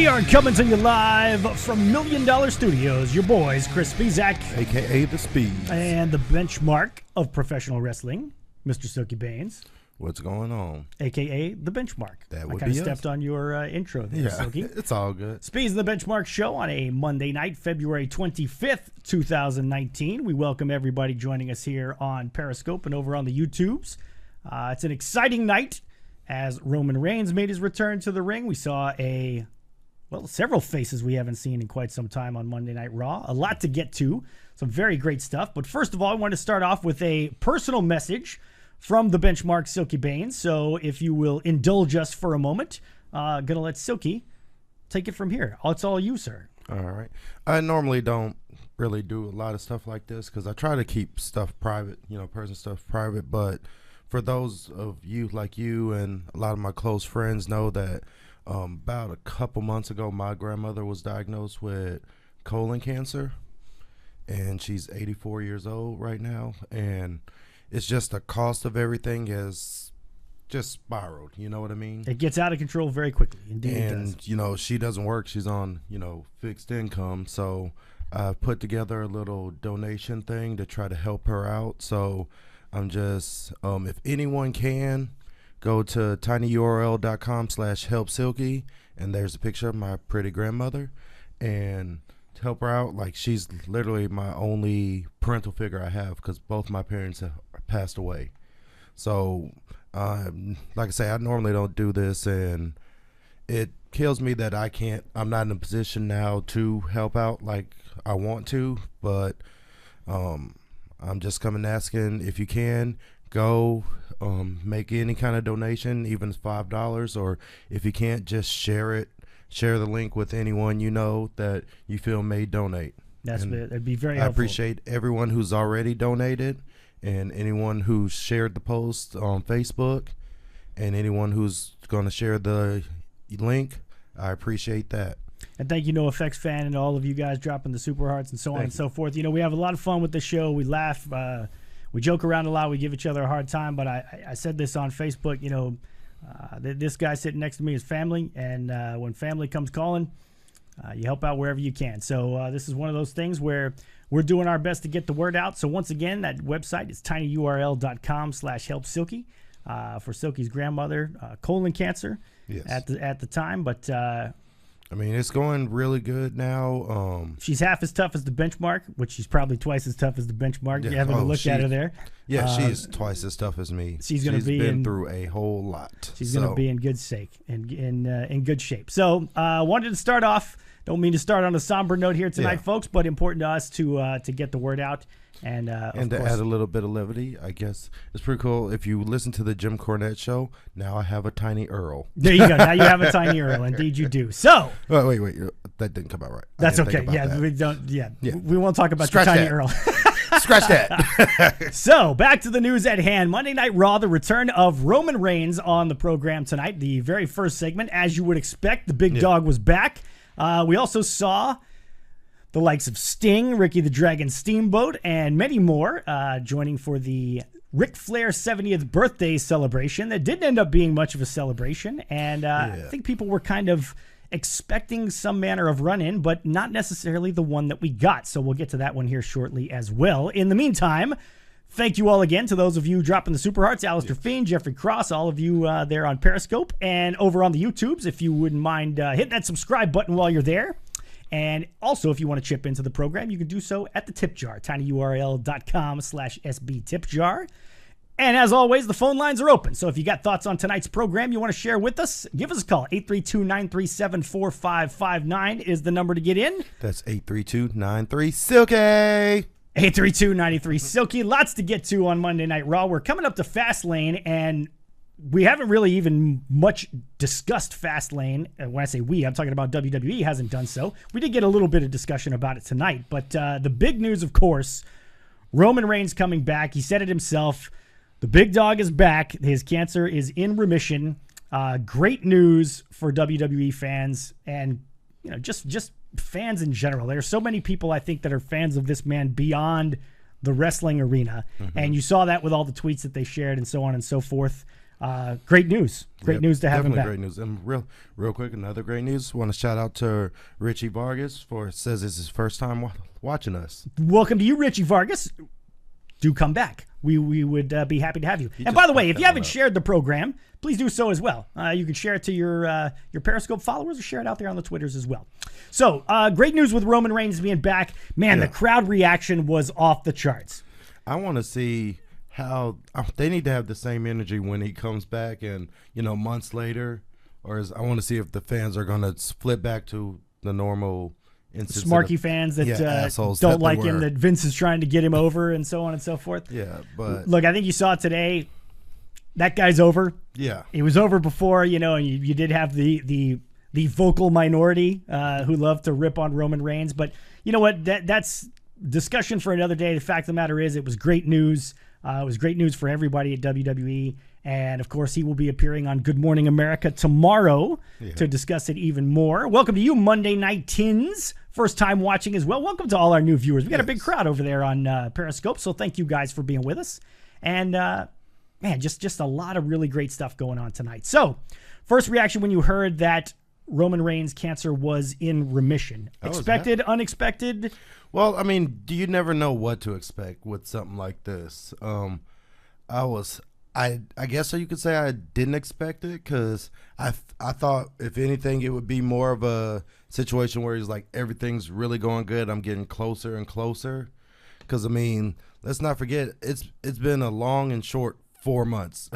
We are coming to you live from $1 Million Studios. Your boys, Chris Speezak, a.k.a. the Speez. And the benchmark of professional wrestling, Mr. Silky Baines. What's going on? A.k.a. the benchmark. That would I kind be of stepped on your intro there, Silky. It's all good. Speez and the Benchmark Show on a Monday night, February 25th, 2019. We welcome everybody joining us here on Periscope and over on the YouTubes. It's an exciting night as Roman Reigns made his return to the ring. We saw several faces we haven't seen in quite some time on Monday Night Raw. A lot to get to. Some very great stuff. But first of all, I want to start off with a personal message from the Benchmark Silky Baines. So if you will indulge us for a moment, going to let Silky take it from here. It's all you, sir. All right. I normally don't really do a lot of stuff like this because I try to keep stuff private, personal stuff private. But for those of you like you and a lot of my close friends know that about a couple months ago, my grandmother was diagnosed with colon cancer, and she's 84 years old right now. And it's just the cost of everything has just spiraled. You know what I mean? It gets out of control very quickly. Indeed, and, it does. She doesn't work. She's on, fixed income. So I put together a little donation thing to try to help her out. So I'm just, if anyone can, go to tinyurl.com/helpsilky, and there's a picture of my pretty grandmother, and to help her out. Like, she's literally my only parental figure I have because both my parents have passed away. So, like I say, I normally don't do this, and it kills me that I'm not in a position now to help out like I want to, but I'm just coming asking if you can go make any kind of donation, even $5, or if you can't, just share the link with anyone you know that you feel may donate. It'd be very I helpful. appreciate everyone who's already donated, and anyone who shared the post on Facebook, and anyone who's going to share the link. I appreciate that. And thank you, NoFX fan, and all of you guys dropping the super hearts and so on and so forth. We have a lot of fun with the show. We laugh. We joke around a lot. We give each other a hard time. But I said this on Facebook. This guy sitting next to me is family. And when family comes calling, you help out wherever you can. So this is one of those things where we're doing our best to get the word out. So once again, that website is tinyurl.com/helpsilky for Silky's grandmother, colon cancer. Yes. At the time. But it's going really good now. She's half as tough as the benchmark, which she's probably twice as tough as the benchmark. Yeah. You haven't looked at her there. Yeah, she's twice as tough as me. She's been through a whole lot. She's going to be in good shape. In good shape. So wanted to start off. Don't mean to start on a somber note here tonight, folks, but important to us to get the word out. And to add a little bit of levity, I guess it's pretty cool. If you listen to the Jim Cornette show, now I have a tiny Earl. There you go. Now you have a tiny Earl. Indeed, you do. So, wait, that didn't come out right. That's okay. Yeah, we don't. Yeah, we won't talk about Scratch your tiny that. Earl. Scratch that. So, back to the news at hand. Monday Night Raw, the return of Roman Reigns on the program tonight. The very first segment, as you would expect, the big dog was back. We also saw the likes of Sting, Ricky the Dragon Steamboat, and many more joining for the Ric Flair 70th birthday celebration. That didn't end up being much of a celebration, and I think people were kind of expecting some manner of run-in, but not necessarily the one that we got. So we'll get to that one here shortly as well. In the meantime, thank you all again to those of you dropping the super hearts, Alistair Fiend, Jeffrey Cross, all of you there on Periscope and over on the YouTubes. If you wouldn't mind hitting that subscribe button while you're there. And also, if you want to chip into the program, you can do so at the tip jar, tinyurl.com/sbtipjar. And as always, the phone lines are open. So if you got thoughts on tonight's program you want to share with us, give us a call. 832-937-4559 is the number to get in. That's 832-93-SILKY. 832-93-SILKY. Lots to get to on Monday Night Raw. We're coming up to Fastlane, and we haven't really even much discussed Fastlane. When I say we, I'm talking about WWE hasn't done so. We did get a little bit of discussion about it tonight. But the big news, of course, Roman Reigns coming back. He said it himself. The big dog is back. His cancer is in remission. Great news for WWE fans and just fans in general. There are so many people, I think, that are fans of this man beyond the wrestling arena. Mm-hmm. And you saw that with all the tweets that they shared and so on and so forth. great news. Great news to have him back. Great news. And real quick, another great news. Want to shout out to Richie Vargas says it's his first time watching us. Welcome to you, Richie Vargas. Do come back. We would be happy to have you. And by the way, if you haven't shared the program, please do so as well. You can share it to your Periscope followers or share it out there on the Twitters as well. So, great news with Roman Reigns being back. Man, the crowd reaction was off the charts. I want to see how they need to have the same energy when he comes back and, months later. I want to see if the fans are going to flip back to the normal smarky fans that don't like him, that Vince is trying to get him over and so on and so forth. Yeah, but look, I think you saw today, that guy's over. Yeah. He was over before, and you did have the vocal minority who love to rip on Roman Reigns. But you know what? That's discussion for another day. The fact of the matter is it was great news. It was great news for everybody at WWE. And, of course, he will be appearing on Good Morning America tomorrow to discuss it even more. Welcome to you, Monday Night Tins. First time watching as well. Welcome to all our new viewers. We got a big crowd over there on Periscope, so thank you guys for being with us. And, man, just a lot of really great stuff going on tonight. So, first reaction when you heard that Roman Reigns' cancer was in remission. Expected, unexpected? Well, I mean, you never know what to expect with something like this. I guess you could say I didn't expect it because I thought, if anything, it would be more of a situation where he's like, everything's really going good. I'm getting closer and closer. Because, I mean, let's not forget, it's been a long and short 4 months,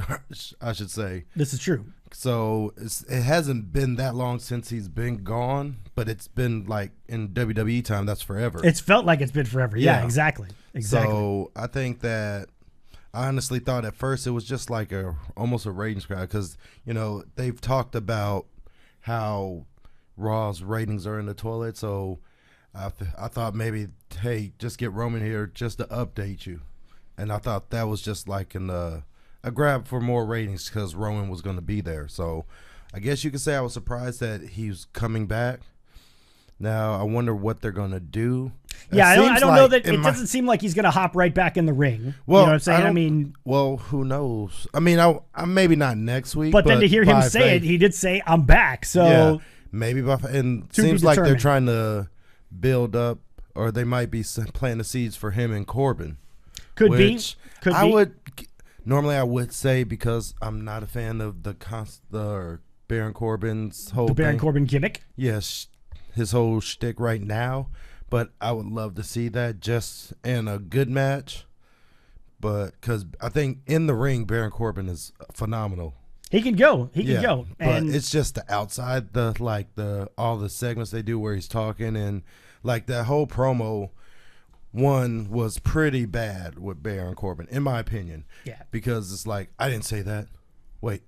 I should say. This is true. So it hasn't been that long since he's been gone, but it's been like in WWE time, that's forever. It's felt like it's been forever. Yeah, exactly. So I think that I honestly thought at first it was just like almost a ratings crowd because, they've talked about how Raw's ratings are in the toilet. So I thought maybe, hey, just get Roman here just to update you. And I thought that was just like a grab for more ratings because Roman was going to be there. So I guess you could say I was surprised that he's coming back. Now, I wonder what they're going to do. Yeah, I don't know that it doesn't seem like he's going to hop right back in the ring. Well, you know what I'm saying? Well, who knows? I mean, I'm maybe not next week. But then to hear him say it, he did say, I'm back. So yeah, maybe. And it seems like they're trying to build up, or they might be planting the seeds for him and Corbin. Could be. Normally, I would say, because I'm not a fan of the Baron Corbin's whole thing. Baron Corbin gimmick. Yes, his whole shtick right now. But I would love to see that just in a good match. But because I think in the ring, Baron Corbin is phenomenal. He can go. He can go. But it's just the outside, all the segments they do where he's talking, and like that whole promo. One was pretty bad with Baron Corbin, in my opinion. Yeah. Because it's like, I didn't say that. Wait,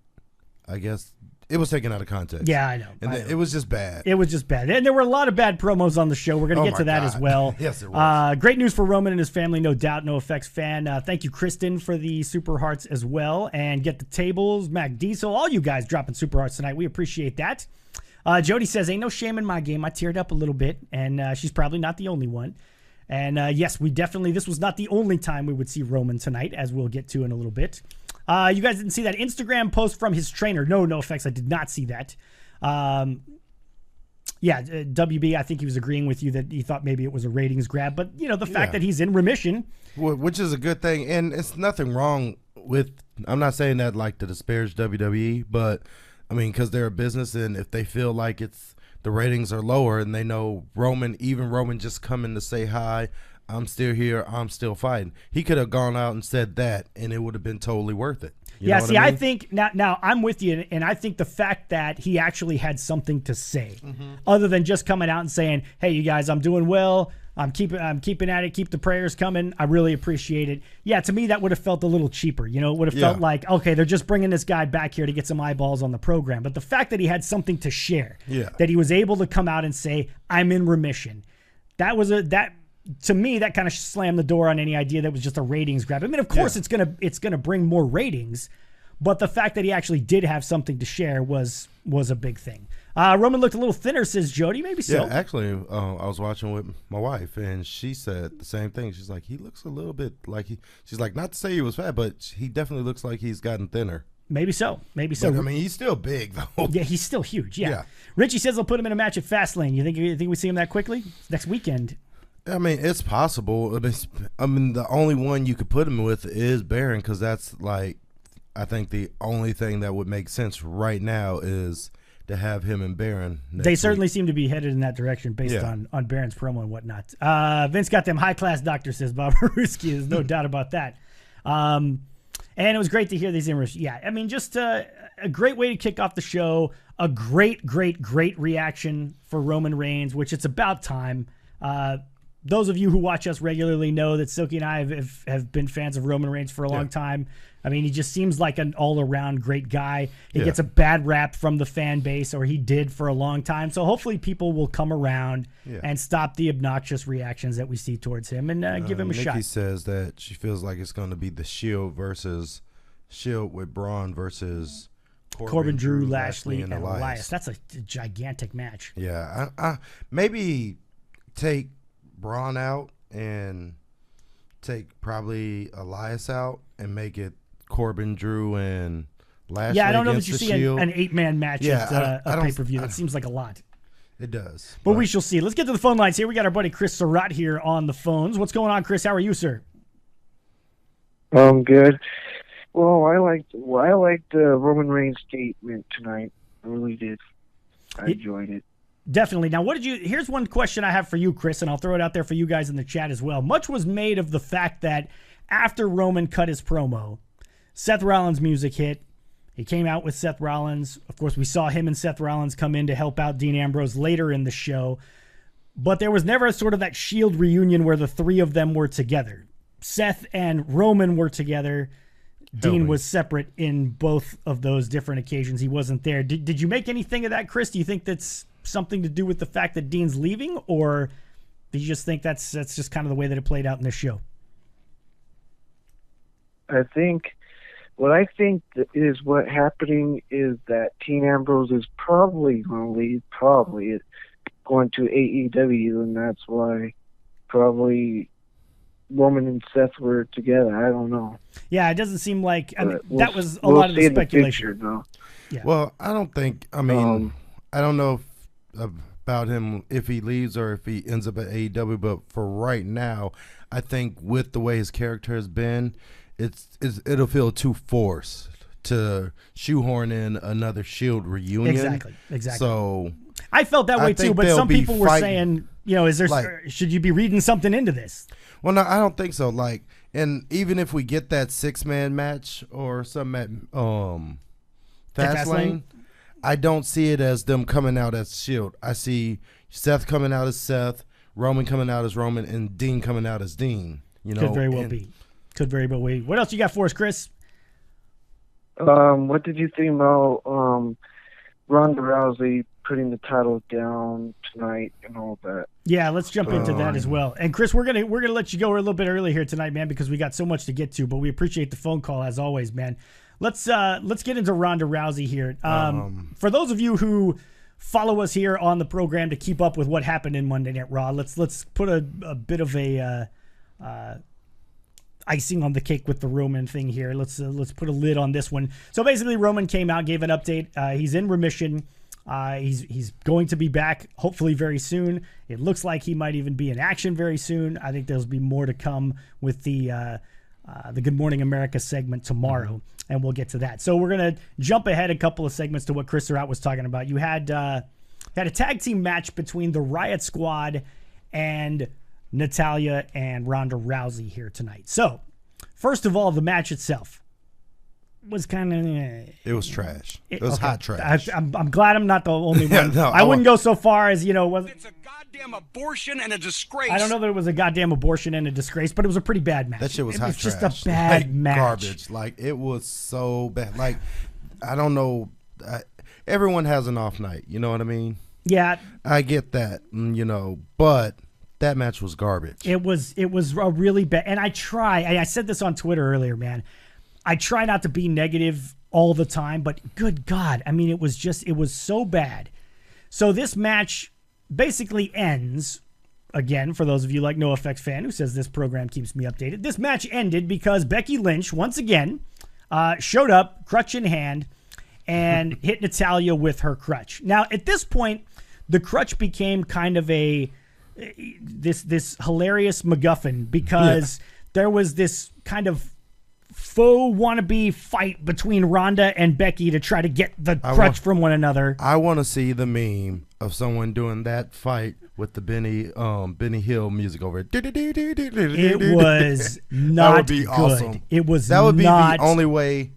I guess it was taken out of context. Yeah, I know. And it was just bad. It was just bad. And there were a lot of bad promos on the show. We're going to get to that as well. Yes, it was. Great news for Roman and his family, no doubt. No Effects fan. Thank you, Kristen, for the Super Hearts as well. And Get the Tables, Mac Diesel, all you guys dropping Super Hearts tonight. We appreciate that. Jody says, ain't no shame in my game. I teared up a little bit, and she's probably not the only one. And yes, this was not the only time we would see Roman tonight, as we'll get to in a little bit. You guys didn't see that Instagram post from his trainer. No Effects. I did not see that. WB, I think he was agreeing with you that he thought maybe it was a ratings grab. But, the fact that he's in remission. Which is a good thing. And it's nothing wrong with, I'm not saying that like to disparage WWE, but, I mean, because they're a business, and if they feel like the ratings are lower and they know Roman just coming to say hi, I'm still here, I'm still fighting. He could have gone out and said that, and it would have been totally worth it. You know what I mean? I think now I'm with you, and I think the fact that he actually had something to say, other than just coming out and saying, "Hey, you guys, I'm doing well. I'm keeping at it. Keep the prayers coming. I really appreciate it." Yeah, to me that would have felt a little cheaper. It would have felt like, okay, they're just bringing this guy back here to get some eyeballs on the program. But the fact that he had something to share, that he was able to come out and say, "I'm in remission," to me, that kind of slammed the door on any idea that was just a ratings grab. I mean, of course, it's gonna bring more ratings, but the fact that he actually did have something to share was a big thing. Roman looked a little thinner, says Jody. Maybe so. Yeah, actually, I was watching with my wife, and she said the same thing. She's like, he looks a little bit like she's like, not to say he was fat, but he definitely looks like he's gotten thinner. Maybe so. Maybe so. But, I mean, he's still big, though. Yeah, he's still huge. Yeah. Yeah. Richie says they'll put him in a match at Fastlane. You think we see him that quickly? Next weekend. I mean, it's possible. I mean, the only one you could put him with is Baron, because that's like, I think the only thing that would make sense right now is to have him and Baron. They certainly seem to be headed in that direction based on Baron's promo and whatnot. Vince got them high-class doctors, says Bob Haruski. There's no doubt about that. And it was great to hear these interviews. Yeah, I mean, just a great way to kick off the show. A great reaction for Roman Reigns, which it's about time. Those of you who watch us regularly know that Silky and I have been fans of Roman Reigns for a long time. I mean, he just seems like an all-around great guy. He gets a bad rap from the fan base, or he did for a long time. So hopefully people will come around and stop the obnoxious reactions that we see towards him and give him a shot. Nikki says that she feels like it's going to be the Shield with Braun versus Corbin, Drew, Lashley, and Elias. That's a gigantic match. Yeah, I maybe take Braun out and take probably Elias out and make it Corbin, Drew, and Lashley. Yeah, I don't know that you see Shield. an 8-man match at a pay-per-view. That seems like a lot. It does. But we shall see. Let's get to the phone lines here. We got our buddy Chris Surratt here on the phones. What's going on, Chris? How are you, sir? Good. Well, I liked Roman Reigns' statement tonight. I really did. I enjoyed it. Definitely. Now, here's one question I have for you, Chris, and I'll throw it out there for you guys in the chat as well. Much was made of the fact that after Roman cut his promo, Seth Rollins' music hit. He came out with Seth Rollins. Of course, we saw him and Seth Rollins come in to help out Dean Ambrose later in the show. But there was never sort of that Shield reunion where the three of them were together. Seth and Roman were together. Dean was separate in both of those different occasions. He wasn't there. Did you make anything of that, Chris? Do you think that's something to do with the fact that Dean's leaving, or do you just think that's just kind of the way that it played out in this show? I think what happening is that Dean Ambrose is probably going to leave, going to AEW, and that's why probably Roman and Seth were together. I don't know. Yeah, it doesn't seem like that was a lot of the speculation. Picture, yeah. Well, I don't think. I mean, I don't know about him if he leaves or if he ends up at AEW. But for right now, I think with the way his character has been, it'll feel too forced to shoehorn in another Shield reunion. Exactly. So I felt that way too. But some people were saying, is there should you be reading something into this? Well, no, I don't think so. And even if we get that 6-man match or something at Fastlane, I don't see it as them coming out as Shield. I see Seth coming out as Seth, Roman coming out as Roman, and Dean coming out as Dean. Could very well be. What else you got for us, Chris? What did you think about Ronda Rousey putting the title down tonight and all that? Yeah, let's jump into that as well. And Chris, we're gonna let you go a little bit early here tonight, man, because we got so much to get to. But we appreciate the phone call as always, man. Let's get into Ronda Rousey here. For those of you who follow us here on the program to keep up with what happened in Monday Night Raw, let's put a bit of a icing on the cake with the Roman thing here. Let's put a lid on this one. So basically, Roman came out, gave an update. He's in remission. He's going to be back hopefully very soon. It looks like he might even be in action very soon. I think there'll be more to come with the Good Morning America segment tomorrow, and we'll get to that. So we're gonna jump ahead a couple of segments to what Chris Surratt was talking about. You had a tag team match between the Riot Squad and Natalya and Ronda Rousey here tonight. So first of all, the match itself was kind of it was trash. It was hot trash. I'm glad I'm not the only one. No, I wouldn't go so far as it's a goddamn abortion and a disgrace. I don't know that it was a goddamn abortion and a disgrace, but it was a pretty bad match. That shit was hot trash. It was just a bad match. Garbage. It was so bad. I don't know. Everyone has an off night. You know what I mean? Yeah, I get that. But that match was garbage. It was a really bad. And I said this on Twitter earlier, man. I try not to be negative all the time, but good God. I mean, it was so bad. So this match basically ends, again, for those of you like NoFX fan who says this program keeps me updated, this match ended because Becky Lynch, once again, showed up, crutch in hand, and hit Natalya with her crutch. Now, at this point, the crutch became kind of this hilarious MacGuffin because there was this kind of faux wannabe fight between Ronda and Becky to try to get the crutch from one another. I want to see the meme of someone doing that fight with the Benny Hill music over it. It was not That would be good. awesome. It was That would be not the only way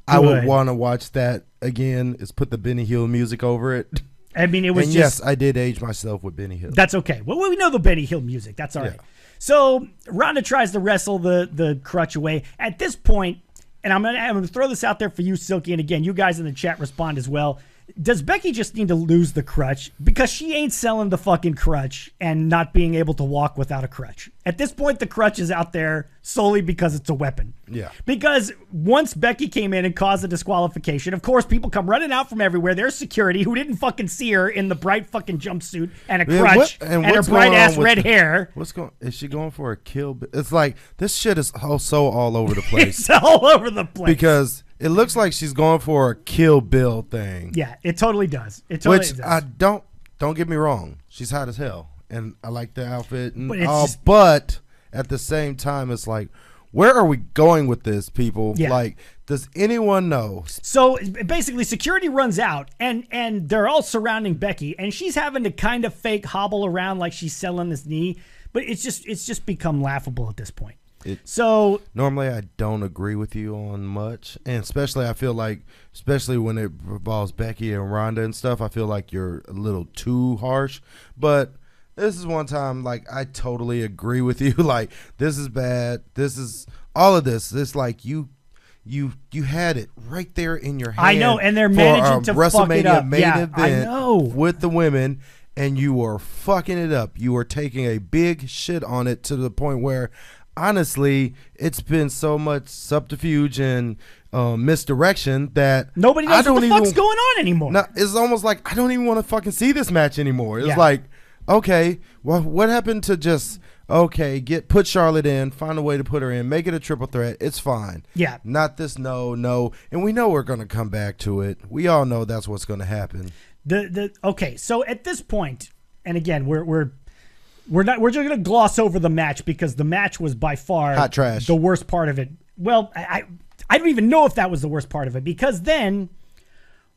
I would want to watch that again, is put the Benny Hill music over it. I mean, it was and just... yes, I did age myself with Benny Hill. That's okay. Well, we know the Benny Hill music. That's all right. So Ronda tries to wrestle the crutch away. At this point, and I'm gonna throw this out there for you, Silky, and again, you guys in the chat respond as well. Does Becky just need to lose the crutch? Because she ain't selling the fucking crutch and not being able to walk without a crutch. At this point, the crutch is out there solely because it's a weapon. Yeah. Because once Becky came in and caused a disqualification, of course, people come running out from everywhere. There's security who didn't fucking see her in the bright fucking jumpsuit and a crutch and her bright ass red hair. Is she going for a kill? It's like, this shit is so all over the place. It's all over the place. Because it looks like she's going for a Kill Bill thing. Yeah, it totally does. It totally does. I don't get me wrong. She's hot as hell, and I like the outfit and but but at the same time, it's like, where are we going with this, people? Yeah. Like, does anyone know? So basically, security runs out, and they're all surrounding Becky, and she's having to kind of fake hobble around like she's selling this knee, but it's just become laughable at this point. So normally I don't agree with you on much, and especially I feel like, especially when it involves Becky and Ronda and stuff, I feel like you're a little too harsh. But this is one time, like, I totally agree with you. Like, this is bad. This is all of this. It's like you had it right there in your hand. I know, and they're managing to fuck it up. Main Yeah, event I know. with the women, and you are fucking it up. You are taking a big shit on it to the point where, honestly, it's been so much subterfuge and misdirection that nobody knows what the fuck's going on anymore. No, it's almost like I don't even want to fucking see this match anymore. It's like, okay, well, what happened to just put Charlotte in, find a way to put her in, make it a triple threat. It's fine. Yeah, not this. No, and we know we're gonna come back to it. We all know that's what's gonna happen. Okay, so at this point, and again, we're just going to gloss over the match because the match was by far hot trash. The worst part of it. Well, I don't even know if that was the worst part of it, because then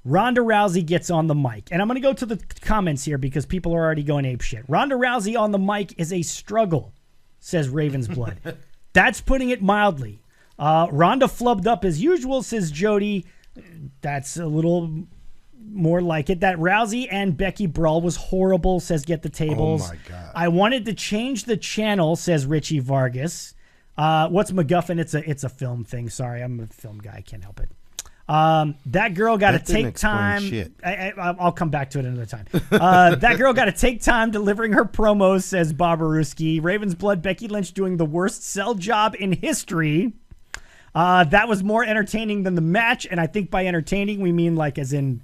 Ronda Rousey gets on the mic. And I'm going to go to the comments here because people are already going apeshit. Ronda Rousey on the mic is a struggle, says Raven's Blood. That's putting it mildly. Ronda flubbed up as usual, says Jody. That's a little more like it. That Rousey and Becky brawl was horrible, says Get the Tables. Oh my God. I wanted to change the channel, says Richie Vargas. What's MacGuffin? It's a film thing. Sorry, I'm a film guy. I can't help it. That girl got to take time. I'll come back to it another time. That girl got to take time delivering her promos, says Barbaruski. Raven's Blood, Becky Lynch doing the worst sell job in history. That was more entertaining than the match, and I think by entertaining we mean like as in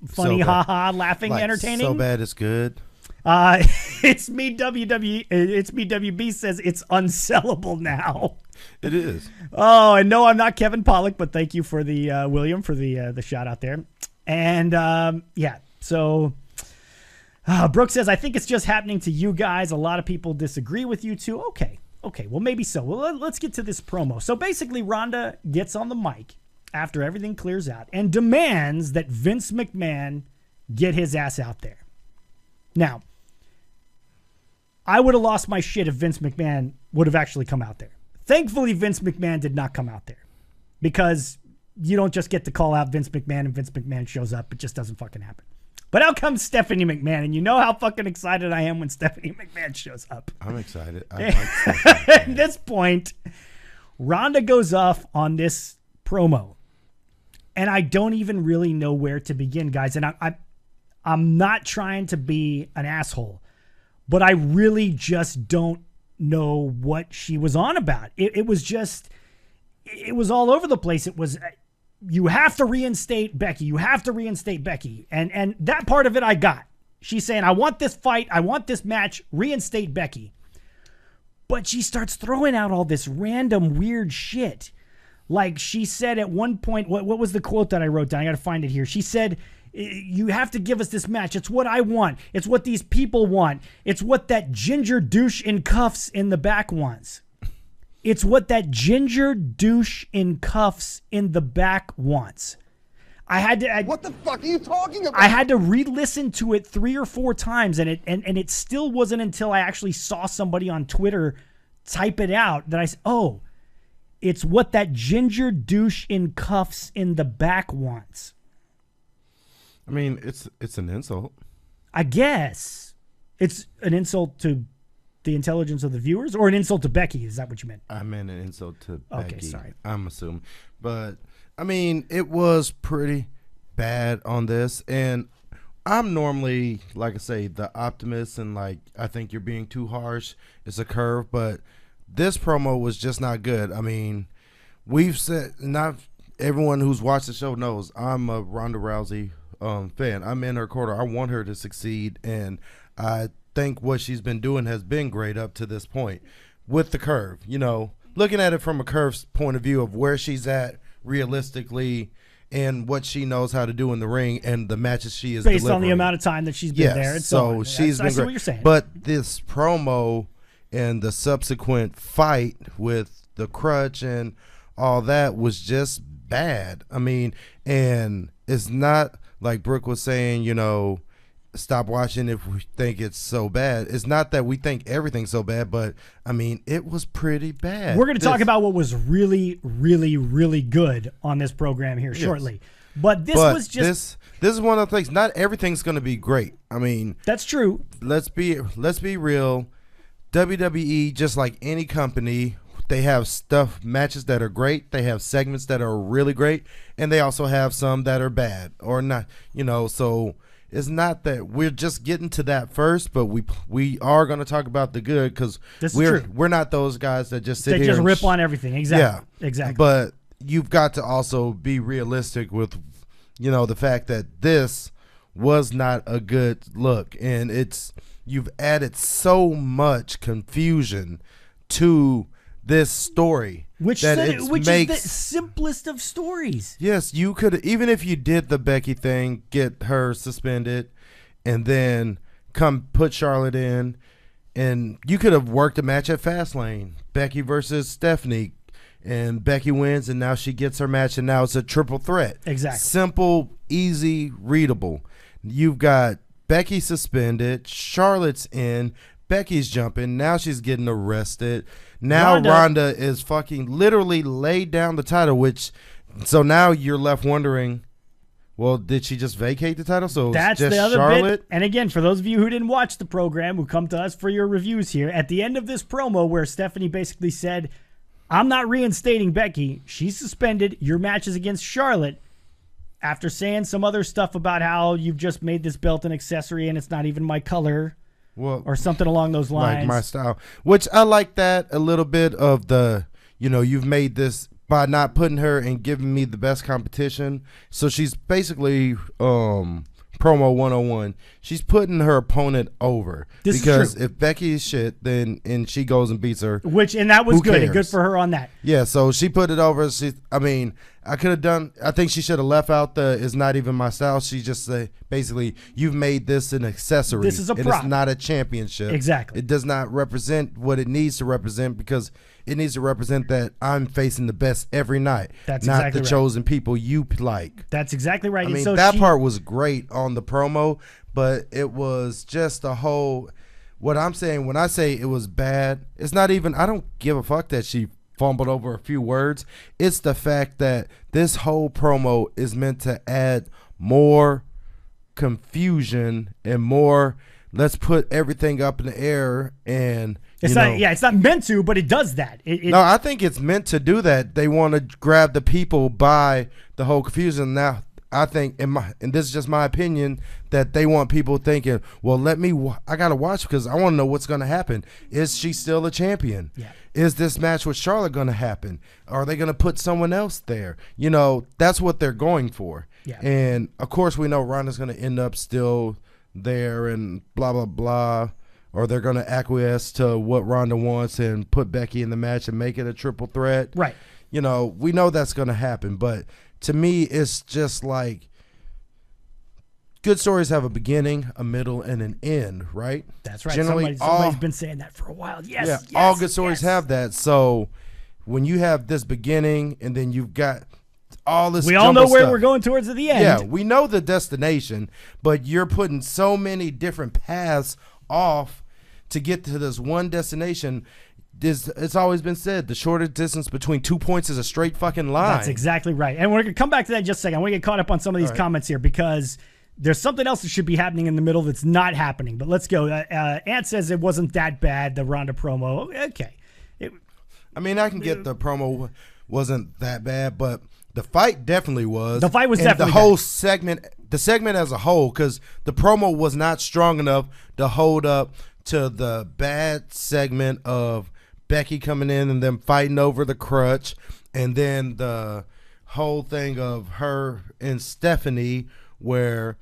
funny, haha, laughing, like entertaining. So bad it's good. It's me WB says it's unsellable now. It is. Oh, and no, I'm not Kevin Pollak, but thank you for the William for the shout out there. And so Brooke says, I think it's just happening to you guys. A lot of people disagree with you too. Okay, well, maybe so. Well, let's get to this promo. So basically, Ronda gets on the mic after everything clears out and demands that Vince McMahon get his ass out there. Now, I would have lost my shit if Vince McMahon would have actually come out there. Thankfully, Vince McMahon did not come out there, because you don't just get to call out Vince McMahon and Vince McMahon shows up. It just doesn't fucking happen. But out comes Stephanie McMahon, and you know how fucking excited I am when Stephanie McMahon shows up. I'm excited. At this point, Ronda goes off on this promo, and I don't even really know where to begin, guys. And I'm not trying to be an asshole, but I really just don't know what she was on about. It was all over the place. It was, you have to reinstate Becky. You have to reinstate Becky. And that part of it I got. She's saying, I want this fight. I want this match. Reinstate Becky. But she starts throwing out all this random weird shit. Like she said at one point, what was the quote that I wrote down? I got to find it here. She said, "You have to give us this match. It's what I want. It's what these people want. It's what that ginger douche in cuffs in the back wants. It's what that ginger douche in cuffs in the back wants." What the fuck are you talking about? I had to re-listen to it 3 or 4 times, and it still wasn't until I actually saw somebody on Twitter type it out that I said, "Oh, it's what that ginger douche in cuffs in the back wants." I mean, it's an insult. I guess it's an insult to the intelligence of the viewers, or an insult to Becky. Is that what you meant? I meant an insult to Okay, Becky. sorry. I'm assuming. But, I mean, it was pretty bad on this. And I'm normally, like I say, the optimist. And, like, I think you're being too harsh. It's a curve. But this promo was just not good. I mean, we've said, not everyone who's watched the show knows I'm a Ronda Rousey fan. I'm in her corner. I want her to succeed. And I think what she's been doing has been great up to this point with the curve. You know, looking at it from a curve's point of view of where she's at realistically and what she knows how to do in the ring and the matches she is Based on the delivering. amount of time that she's been there. And so she's been I see great. what you're saying. But this promo and the subsequent fight with the crutch and all that was just bad. I mean, and it's not like Brooke was saying, you know, stop watching if we think it's so bad. It's not that we think everything's so bad, but I mean, it was pretty bad. We're going to talk about what was really, really, really good on this program here shortly. But this was just this is one of the things. Not everything's going to be great. I mean, that's true. Let's be real. WWE, just like any company, they have matches that are great. They have segments that are really great, and they also have some that are bad or not. You know, so it's not that we're just getting to that first, but we are going to talk about the good because we're not those guys that just sit here just and rip on everything. Exactly. Yeah, exactly. But you've got to also be realistic with, you know, the fact that this was not a good look, and you've added so much confusion to this story, which is the simplest of stories. Yes, you could, even if you did the Becky thing, get her suspended, and then come put Charlotte in, and you could have worked a match at Fastlane, Becky versus Stephanie, and Becky wins, and now she gets her match, and now it's a triple threat. Exactly. Simple, easy, readable. You've got Becky suspended, Charlotte's in, Becky's jumping, now she's getting arrested. Now Ronda is fucking literally laid down the title, so now you're left wondering, well, did she just vacate the title? So that's just the other Charlotte? bit. And again, for those of you who didn't watch the program, who come to us for your reviews here, at the end of this promo where Stephanie basically said, "I'm not reinstating Becky. She's suspended. Your match is against Charlotte," after saying some other stuff about how you've just made this belt an accessory and it's not even my color. Well, or something along those lines. Like my style. Which I like that a little bit of the, you know, you've made this by not putting her and giving me the best competition. So she's basically promo 101. She's putting her opponent over. Because if Becky is shit, then and she goes and beats her. And that was good. And good for her on that. Yeah, so she put it over. I think she should have left out the "is not even my style." She just say basically, you've made this an accessory. This is a prop. It's not a championship. Exactly. It does not represent what it needs to represent because it needs to represent that I'm facing the best every night. That's not exactly the right. chosen people you like. That's exactly right. I mean, so that part was great on the promo, but it was just a whole. What I'm saying when I say it was bad, it's not even. I don't give a fuck that she fumbled over a few words. It's the fact that this whole promo is meant to add more confusion and more, let's put everything up in the air, and it's not meant to, but it does that. No, I think it's meant to do that. They want to grab the people by the whole confusion. Now I think, and this is just my opinion, that they want people thinking, well, I got to watch because I want to know what's going to happen. Is she still a champion? Yeah. Is this match with Charlotte going to happen? Are they going to put someone else there? You know, that's what they're going for. Yeah. And, of course, we know Ronda's going to end up still there and blah, blah, blah. Or they're going to acquiesce to what Ronda wants and put Becky in the match and make it a triple threat. Right. you know, we know that's going to happen. But to me, it's just like good stories have a beginning, a middle, and an end, right? That's right. Generally, somebody's been saying that for a while. Yes, yeah, yes, all good stories yes. have that. So when you have this beginning and then you've got all this, we all know jumbo where stuff, we're going towards at the end. Yeah, we know the destination, but you're putting so many different paths off to get to this one destination. It's always been said, the shortest distance between 2 points is a straight fucking line. That's exactly right. And we're going to come back to that in just a second. I want to get caught up on some of these comments here because there's something else that should be happening in the middle that's not happening. But let's go. Ant says it wasn't that bad, the Ronda promo. Okay. I mean, I can get the promo wasn't that bad, but the fight definitely was. The fight was definitely the whole bad. segment, the segment as a whole, because the promo was not strong enough to hold up to the bad segment of Becky coming in and them fighting over the crutch, and then the whole thing of her and Stephanie where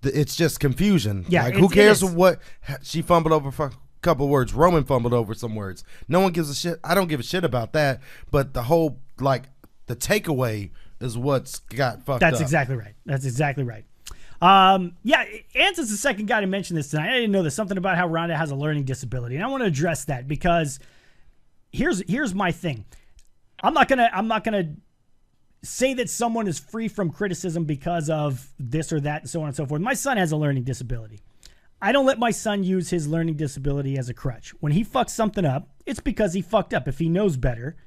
it's just confusion. Yeah, like who cares what she fumbled over for a couple words. Roman fumbled over some words. No one gives a shit. I don't give a shit about that. But the whole the takeaway is what's got fucked up. That's exactly right. That's exactly right. Yeah, Ant is the second guy to mention this tonight. I didn't know this. Something about how Ronda has a learning disability, and I want to address that because here's my thing. I'm not gonna say that someone is free from criticism because of this or that and so on and so forth. My son has a learning disability. I don't let my son use his learning disability as a crutch. When he fucks something up, it's because he fucked up. If he knows better,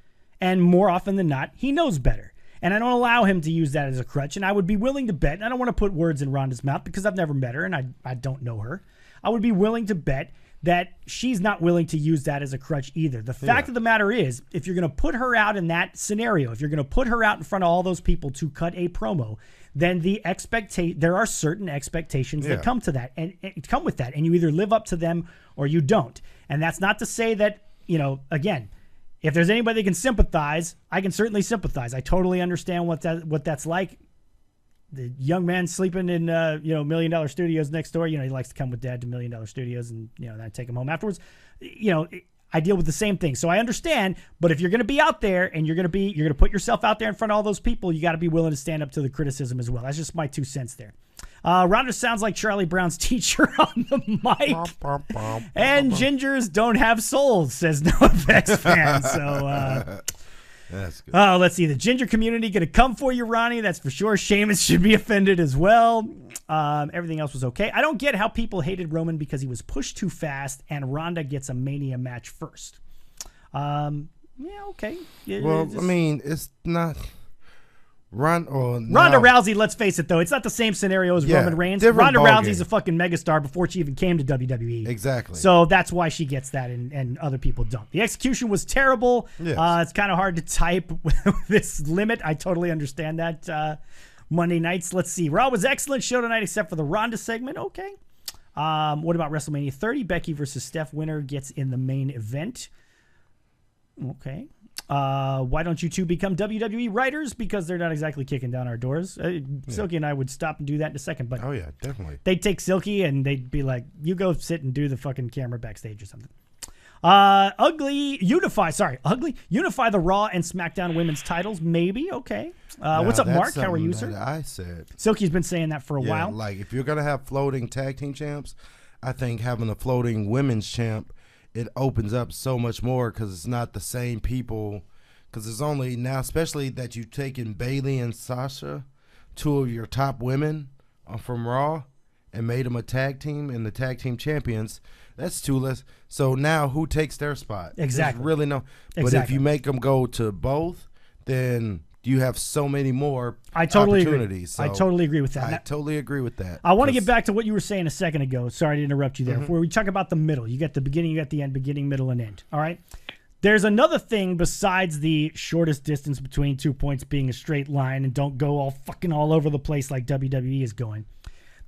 and more often than not, he knows better. And I don't allow him to use that as a crutch. And I would be willing to bet, and I don't want to put words in Rhonda's mouth because I've never met her and I don't know her. I would be willing to bet that she's not willing to use that as a crutch either. The fact of the matter is, if you're going to put her out in that scenario, if you're going to put her out in front of all those people to cut a promo, then there are certain expectations that come to that and come with that, and you either live up to them or you don't. And that's not to say that, again, if there's anybody that can sympathize, I can certainly sympathize. I totally understand what that's like. The young man sleeping in $1 million studios next door. He likes to come with dad to $1 million studios, and then I take him home afterwards. I deal with the same thing, so I understand. But if you're going to be out there and you're going to put yourself out there in front of all those people, you got to be willing to stand up to the criticism as well. That's just my 2 cents there. Ronda sounds like Charlie Brown's teacher on the mic. And gingers don't have souls, says NoFX fan. So that's good. Let's see. The ginger community going to come for you, Ronnie. That's for sure. Sheamus should be offended as well. Everything else was okay. I don't get how people hated Roman because he was pushed too fast and Ronda gets a Mania match first. Yeah, okay. I mean, it's not... Ronda Rousey, let's face it, though. It's not the same scenario as Roman Reigns. Ronda Rousey's a fucking megastar before she even came to WWE. Exactly. So that's why she gets that and other people don't. The execution was terrible. Yes. It's kind of hard to type with this limit. I totally understand that. Monday nights, let's see. Raw was excellent show tonight except for the Ronda segment. Okay. What about WrestleMania 30? Becky versus Steph winner gets in the main event. Okay. Why don't you two become WWE writers? Because they're not exactly kicking down our doors. Silky and I would stop and do that in a second. But oh yeah, definitely. They'd take Silky and they'd be like, "You go sit and do the fucking camera backstage or something." Unify the Raw and SmackDown women's titles. Maybe okay. What's up, Mark? How are you, sir? I said Silky's been saying that for a while. Like if you're gonna have floating tag team champs, I think having a floating women's champ, it opens up so much more because it's not the same people. Because it's only now, especially that you've taken Bayley and Sasha, 2 of your top women from Raw, and made them a tag team and the tag team champions. That's 2 less. So now who takes their spot? Exactly. There's really no. But if you make them go to both, then you have so many more opportunities. So I totally agree with that. I totally agree with that. I want to get back to what you were saying a second ago. Sorry to interrupt you there. Where we talk about the middle. You got the beginning, you got the end, beginning, middle, and end. All right? There's another thing besides the shortest distance between 2 points being a straight line and don't go all over the place like WWE is going.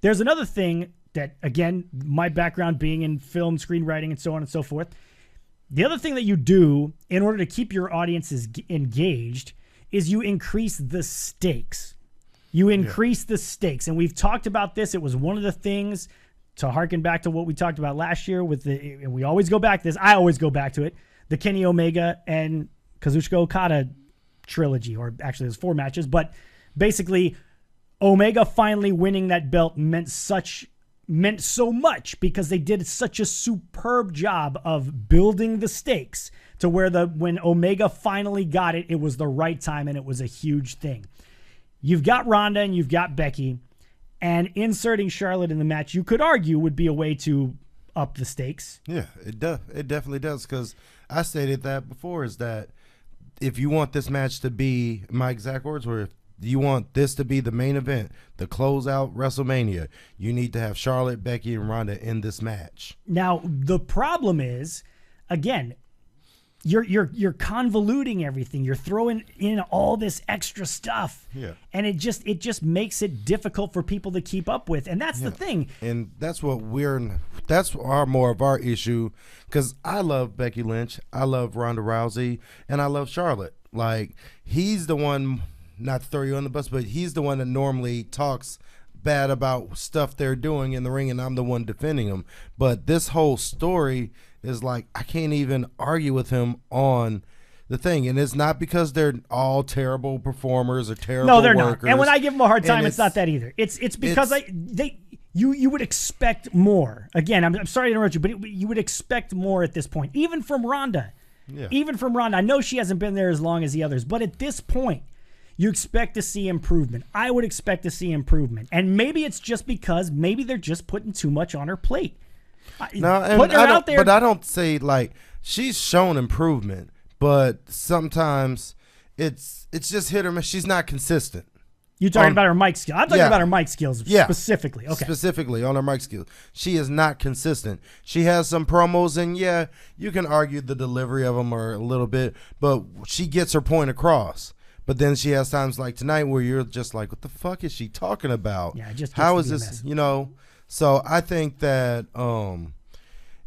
There's another thing that, again, my background being in film, screenwriting, and so on and so forth. The other thing that you do in order to keep your audiences engaged is you increase the stakes. You increase the stakes. And we've talked about this. It was one of the things to harken back to what we talked about last year and we always go back to this. I always go back to it. The Kenny Omega and Kazuchika Okada trilogy, or actually there's 4 matches, but basically Omega finally winning that belt meant so much because they did such a superb job of building the stakes to where when Omega finally got it, it was the right time and it was a huge thing. You've got Ronda and you've got Becky, and inserting Charlotte in the match, you could argue, would be a way to up the stakes. Yeah, it does. It definitely does, because I stated that before, is that if you want this match to be, my exact words were, if you want this to be the main event, the closeout WrestleMania, you need to have Charlotte, Becky, and Ronda in this match. Now, the problem is, again, you're convoluting everything. You're throwing in all this extra stuff. Yeah. And it just makes it difficult for people to keep up with. And that's the thing. And that's what that's more of our issue, because I love Becky Lynch, I love Ronda Rousey, and I love Charlotte. Like, he's the one, not to throw you on the bus, but he's the one that normally talks bad about stuff they're doing in the ring, and I'm the one defending them. But this whole story is like, I can't even argue with him on the thing. And it's not because they're all terrible performers or terrible workers. No, they're not. And when I give them a hard time, it's not that either. It's because you would expect more. Again, I'm sorry to interrupt you, but you would expect more at this point, even from Ronda. Yeah. Even from Ronda. I know she hasn't been there as long as the others, but at this point, you expect to see improvement. I would expect to see improvement. And maybe it's just because maybe they're just putting too much on her plate. No, and but I don't say, like, she's shown improvement, but sometimes it's just hit or miss. She's not consistent. You're talking about her mic skills. I'm talking about her mic skills specifically. Okay. Specifically on her mic skills. She is not consistent. She has some promos, and you can argue the delivery of them are a little bit, but she gets her point across. But then she has times like tonight where you're just like, what the fuck is she talking about? Yeah, just how is this, So I think that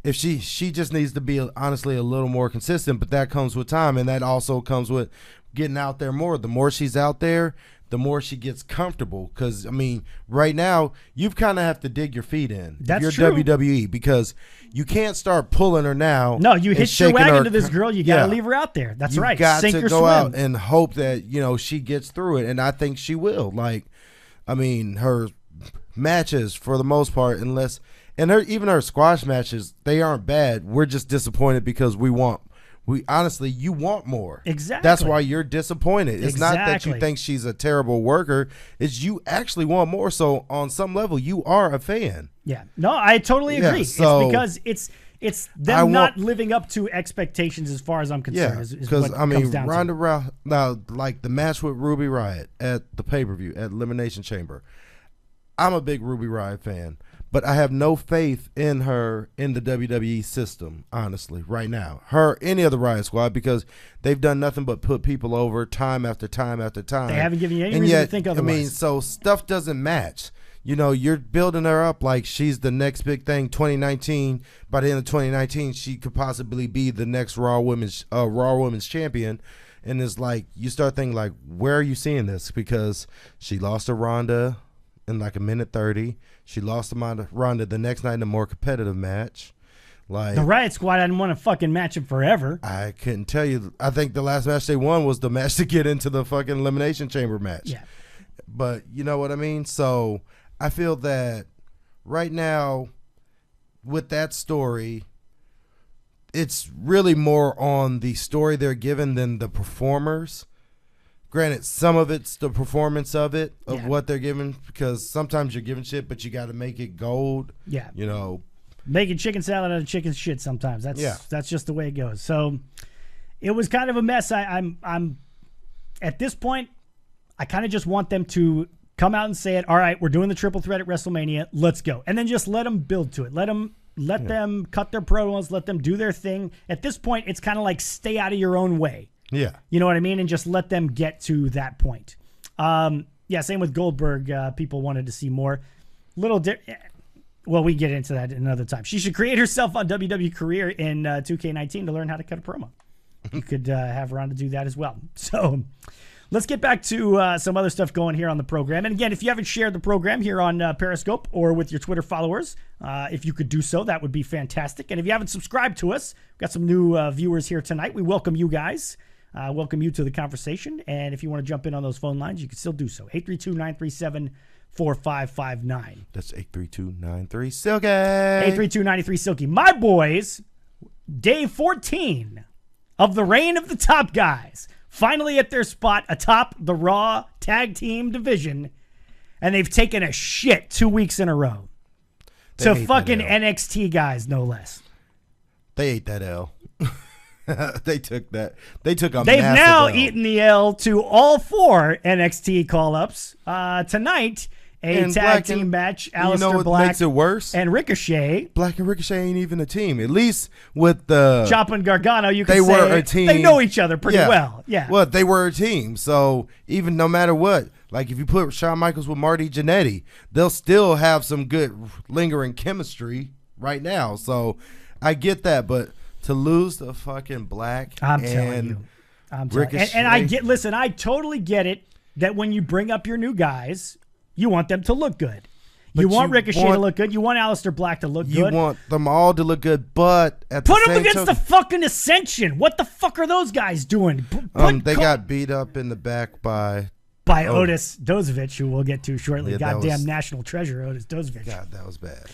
if she just needs to be honestly a little more consistent, but that comes with time, and that also comes with getting out there more. The more she's out there, the more she gets comfortable. Because, I mean, right now, you kind of have to dig your feet in. That's if you're true. WWE, because you can't start pulling her now. No, you hitch your wagon to this girl, you got to leave her out there. That's right. You got Sink to or go swim. out and hope that, she gets through it, and I think she will. Like, I mean, her matches, for the most part, even her squash matches, they aren't bad. We're just disappointed because you want more. Exactly. That's why you're disappointed. It's not that you think she's a terrible worker. It's you actually want more. So on some level, you are a fan. Yeah. No, I totally agree. Yeah, so it's because it's them not living up to expectations as far as I'm concerned. Yeah, because I mean, Ronda Rousey, now, like the match with Ruby Riott at the pay-per-view at Elimination Chamber, I'm a big Ruby Riott fan, but I have no faith in her in the WWE system, honestly, right now. Any of the Riott Squad, because they've done nothing but put people over time after time after time. They haven't given you any reason to think otherwise. I mean, so stuff doesn't match. You're building her up like she's the next big thing. 2019, by the end of 2019, she could possibly be the next Raw Women's champion. And it's like, you start thinking, like, where are you seeing this? Because she lost to Ronda in like a minute 30. She lost to Ronda the next night in a more competitive match. Like, the Riott Squad didn't want to fucking match him forever. I couldn't tell you. I think the last match they won was the match to get into the fucking Elimination Chamber match. Yeah. But you know what I mean? So I feel that right now with that story, it's really more on the story they're given than the performers. Granted, some of it's the performance of what they're giving, because sometimes you're giving shit, but you got to make it gold. Yeah. Making chicken salad out of chicken shit sometimes. That's just the way it goes. So it was kind of a mess. I'm at this point, I kind of just want them to come out and say it. All right, we're doing the triple threat at WrestleMania. Let's go. And then just let them build to it. Let them cut their promos. Let them do their thing. At this point, it's kind of like stay out of your own way. Yeah. You know what I mean? And just let them get to that point. Same with Goldberg. People wanted to see more. Well, we get into that another time. She should create herself on WWE Career in 2K19 to learn how to cut a promo. You could have Ronda do that as well. So let's get back to some other stuff going here on the program. And again, if you haven't shared the program here on Periscope or with your Twitter followers, if you could do so, that would be fantastic. And if you haven't subscribed to us, we've got some new viewers here tonight. We welcome you guys. welcome you to the conversation. And if you want to jump in on those phone lines, you can still do so. 832-937-4559. That's 832-93-SILKY. 832-93-SILKY. My boys, day 14 of the reign of the top guys, finally at their spot atop the Raw Tag Team division, and they've taken a shit 2 weeks in a row. To fucking NXT guys, no less. They ate that L. They took that. They've now L. eaten the L to all 4 NXT call-ups. Tonight, tag team match. Aleister Black makes it worse? And Ricochet. Black and Ricochet ain't even a team. At least with the Ciampa and Gargano, you can they say were a team. They know each other pretty well. Yeah. Well, they were a team. So even no matter what, like if you put Shawn Michaels with Marty Jannetty, they'll still have some good lingering chemistry right now. So I get that, but to lose the fucking Black I'm telling you. Ricochet. And I totally get it that when you bring up your new guys, you want them to look good. You want Ricochet to look good. You want Aleister Black to look good. You want them all to look good, but at the put same them against the fucking Ascension. What the fuck are those guys doing? They got beat up in the back by Otis Dozovich, who we'll get to shortly. Yeah, Goddamn national treasure, Otis Dozovich. God, that was bad.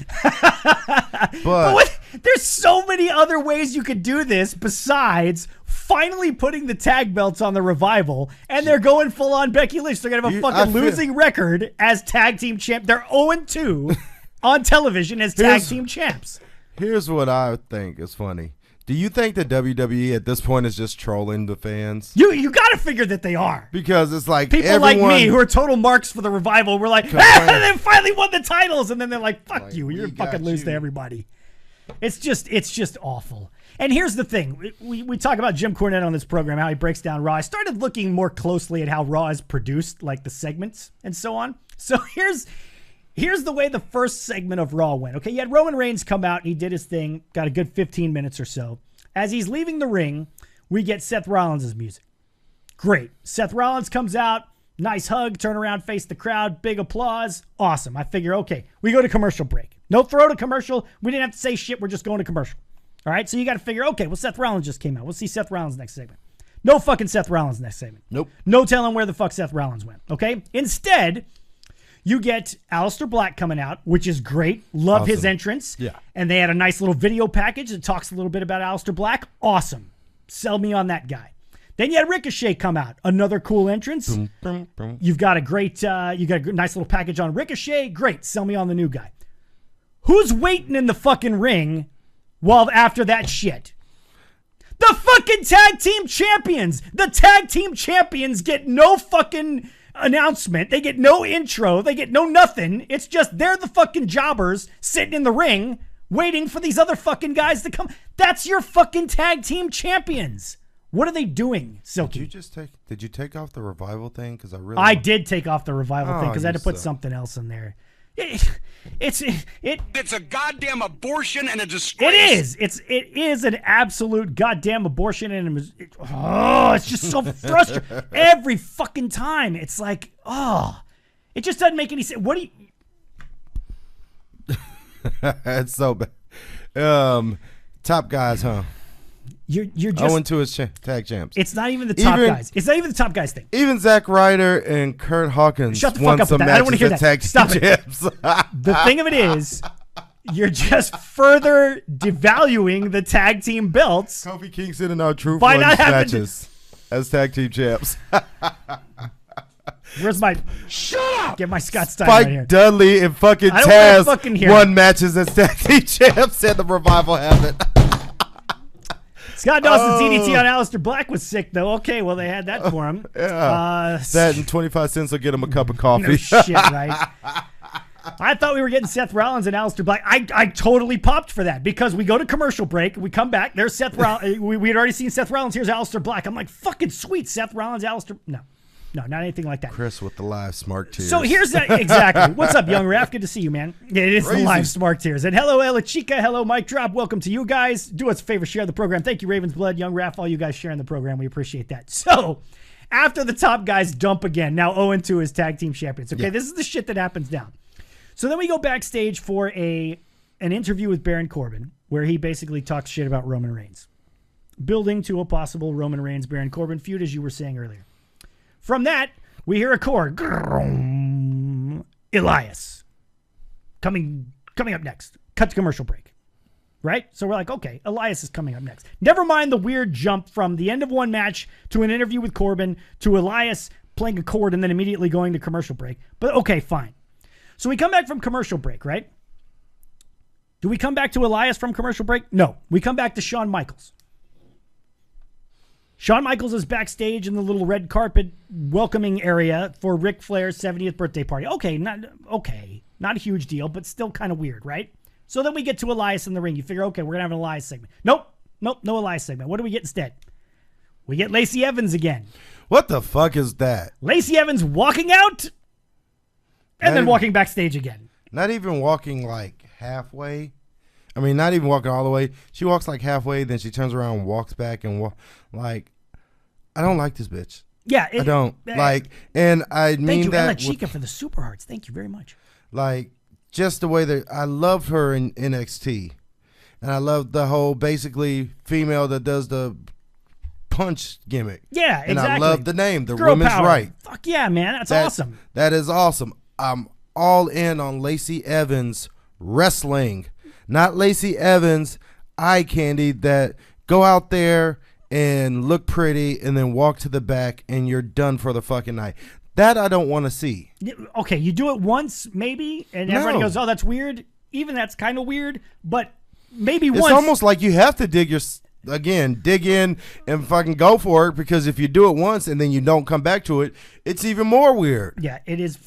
but there's so many other ways you could do this besides finally putting the tag belts on the Revival, and they're going full on Becky Lynch. They're going to have a fucking losing record as tag team champ. They're 0-2 on television as tag team champs. Here's what I think is funny. Do you think that WWE at this point is just trolling the fans? You got to figure that they are. Because it's like people like me who are total marks for the Revival. We're like, they finally won the titles. And then they're like, fuck you. You're fucking lose to everybody. It's just awful. And here's the thing. We talk about Jim Cornette on this program, how he breaks down Raw. I started looking more closely at how Raw is produced, like the segments and so on. So here's the way the first segment of Raw went. Okay, you had Roman Reigns come out, and he did his thing, got a good 15 minutes or so. As he's leaving the ring, we get Seth Rollins' music. Great. Seth Rollins comes out, nice hug, turn around, face the crowd, big applause. Awesome. I figure, okay, we go to commercial break. No throw to commercial. We didn't have to say shit. We're just going to commercial. All right, so you got to figure, okay, well, Seth Rollins just came out. We'll see Seth Rollins next segment. No fucking Seth Rollins next segment. Nope. No telling where the fuck Seth Rollins went, okay? Instead, you get Aleister Black coming out, which is great. Love his entrance. Yeah. And they had a nice little video package that talks a little bit about Aleister Black. Awesome. Sell me on that guy. Then you had Ricochet come out. Another cool entrance. Boom, boom, boom. You've got a great, you got a nice little package on Ricochet. Great. Sell me on the new guy. Who's waiting in the fucking ring while after that shit? The fucking tag team champions. The tag team champions get no fucking announcement. They get no intro. They get no nothing. It's just they're the fucking jobbers sitting in the ring waiting for these other fucking guys to come. That's your fucking tag team champions. What are they doing, Silky? Did you take off the Revival thing? Because I did take off the Revival thing because I had to put something else in there. It's a goddamn abortion and a disgrace. It is an absolute goddamn abortion, and it's just so frustrating every fucking time. It's like, it just doesn't make any sense. What do you? It's so bad. Top guys, huh? You're just Owen to his tag champs. It's not even the top guys. It's not even the top guys thing. Even Zack Ryder and Kurt Hawkins Shut the fuck up with that. I don't want to hear that. Tag Stop champs. it. The thing of it is, you're just further devaluing the tag team belts. Kofi Kingston and our True By Punch not having matches as tag team champs. Where's my Shut up? Get my Scott Steiner Spike right here. Dudley and fucking I don't wanna Taz fucking hear won it. matches as tag team champs, and the Revival have it. Scott Dawson's DDT on Aleister Black was sick, though. Okay, well, they had that for him. Yeah. That and 25 cents will get him a cup of coffee. No shit, right? I thought we were getting Seth Rollins and Aleister Black. I totally popped for that because we go to commercial break. We come back. There's Seth Rollins. We had already seen Seth Rollins. Here's Aleister Black. I'm like, fucking sweet. Seth Rollins, Aleister. No, not anything like that. Chris with the live smart tears. So here's that. Exactly. What's up, Young Raf? Good to see you, man. Yeah, it is Crazy. the live smart tears. And hello, Ella Chica. Hello, Mike Drop. Welcome to you guys. Do us a favor, share the program. Thank you, Ravens Blood, Young Raf, all you guys sharing the program. We appreciate that. So after the top guys dump again, now 0-2 is tag team champions. Okay, This is the shit that happens down. So then we go backstage for an interview with Baron Corbin, where he basically talks shit about Roman Reigns. building to a possible Roman Reigns Baron Corbin feud, as you were saying earlier. From that, we hear a chord. Elias coming up next. Cut to commercial break. Right? So we're like, okay, Elias is coming up next. Never mind the weird jump from the end of one match to an interview with Corbin to Elias playing a chord and then immediately going to commercial break. But okay, fine. So we come back from commercial break, right? Do we come back to Elias from commercial break? No. We come back to Shawn Michaels. Shawn Michaels is backstage in the little red carpet welcoming area for Ric Flair's 70th birthday party. Okay, not a huge deal, but still kind of weird, right? So then we get to Elias in the ring. You figure, okay, we're going to have an Elias segment. Nope, no Elias segment. What do we get instead? We get Lacey Evans again. What the fuck is that? Lacey Evans walking out and then walking backstage again. Not even walking like halfway. I mean, not even walking all the way. She walks like halfway, then she turns around and walks back and like, I don't like this bitch. Yeah. I don't. And I mean thank you, that. Ella Chica, for the Super Hearts. Thank you very much. Like, just the way that I loved her in NXT. And I love the whole basically female that does the punch gimmick. Yeah, and exactly. I love the name, the Girl Women's power. Right. Fuck yeah, man. That's awesome. That is awesome. I'm all in on Lacey Evans wrestling. Not Lacey Evans eye candy that go out there and look pretty and then walk to the back and you're done for the fucking night. That I don't want to see. Okay, you do it once maybe and everybody goes, oh, that's weird. Even that's kind of weird, but maybe once. It's almost like you have to dig in and fucking go for it, because if you do it once and then you don't come back to it, it's even more weird. Yeah, it's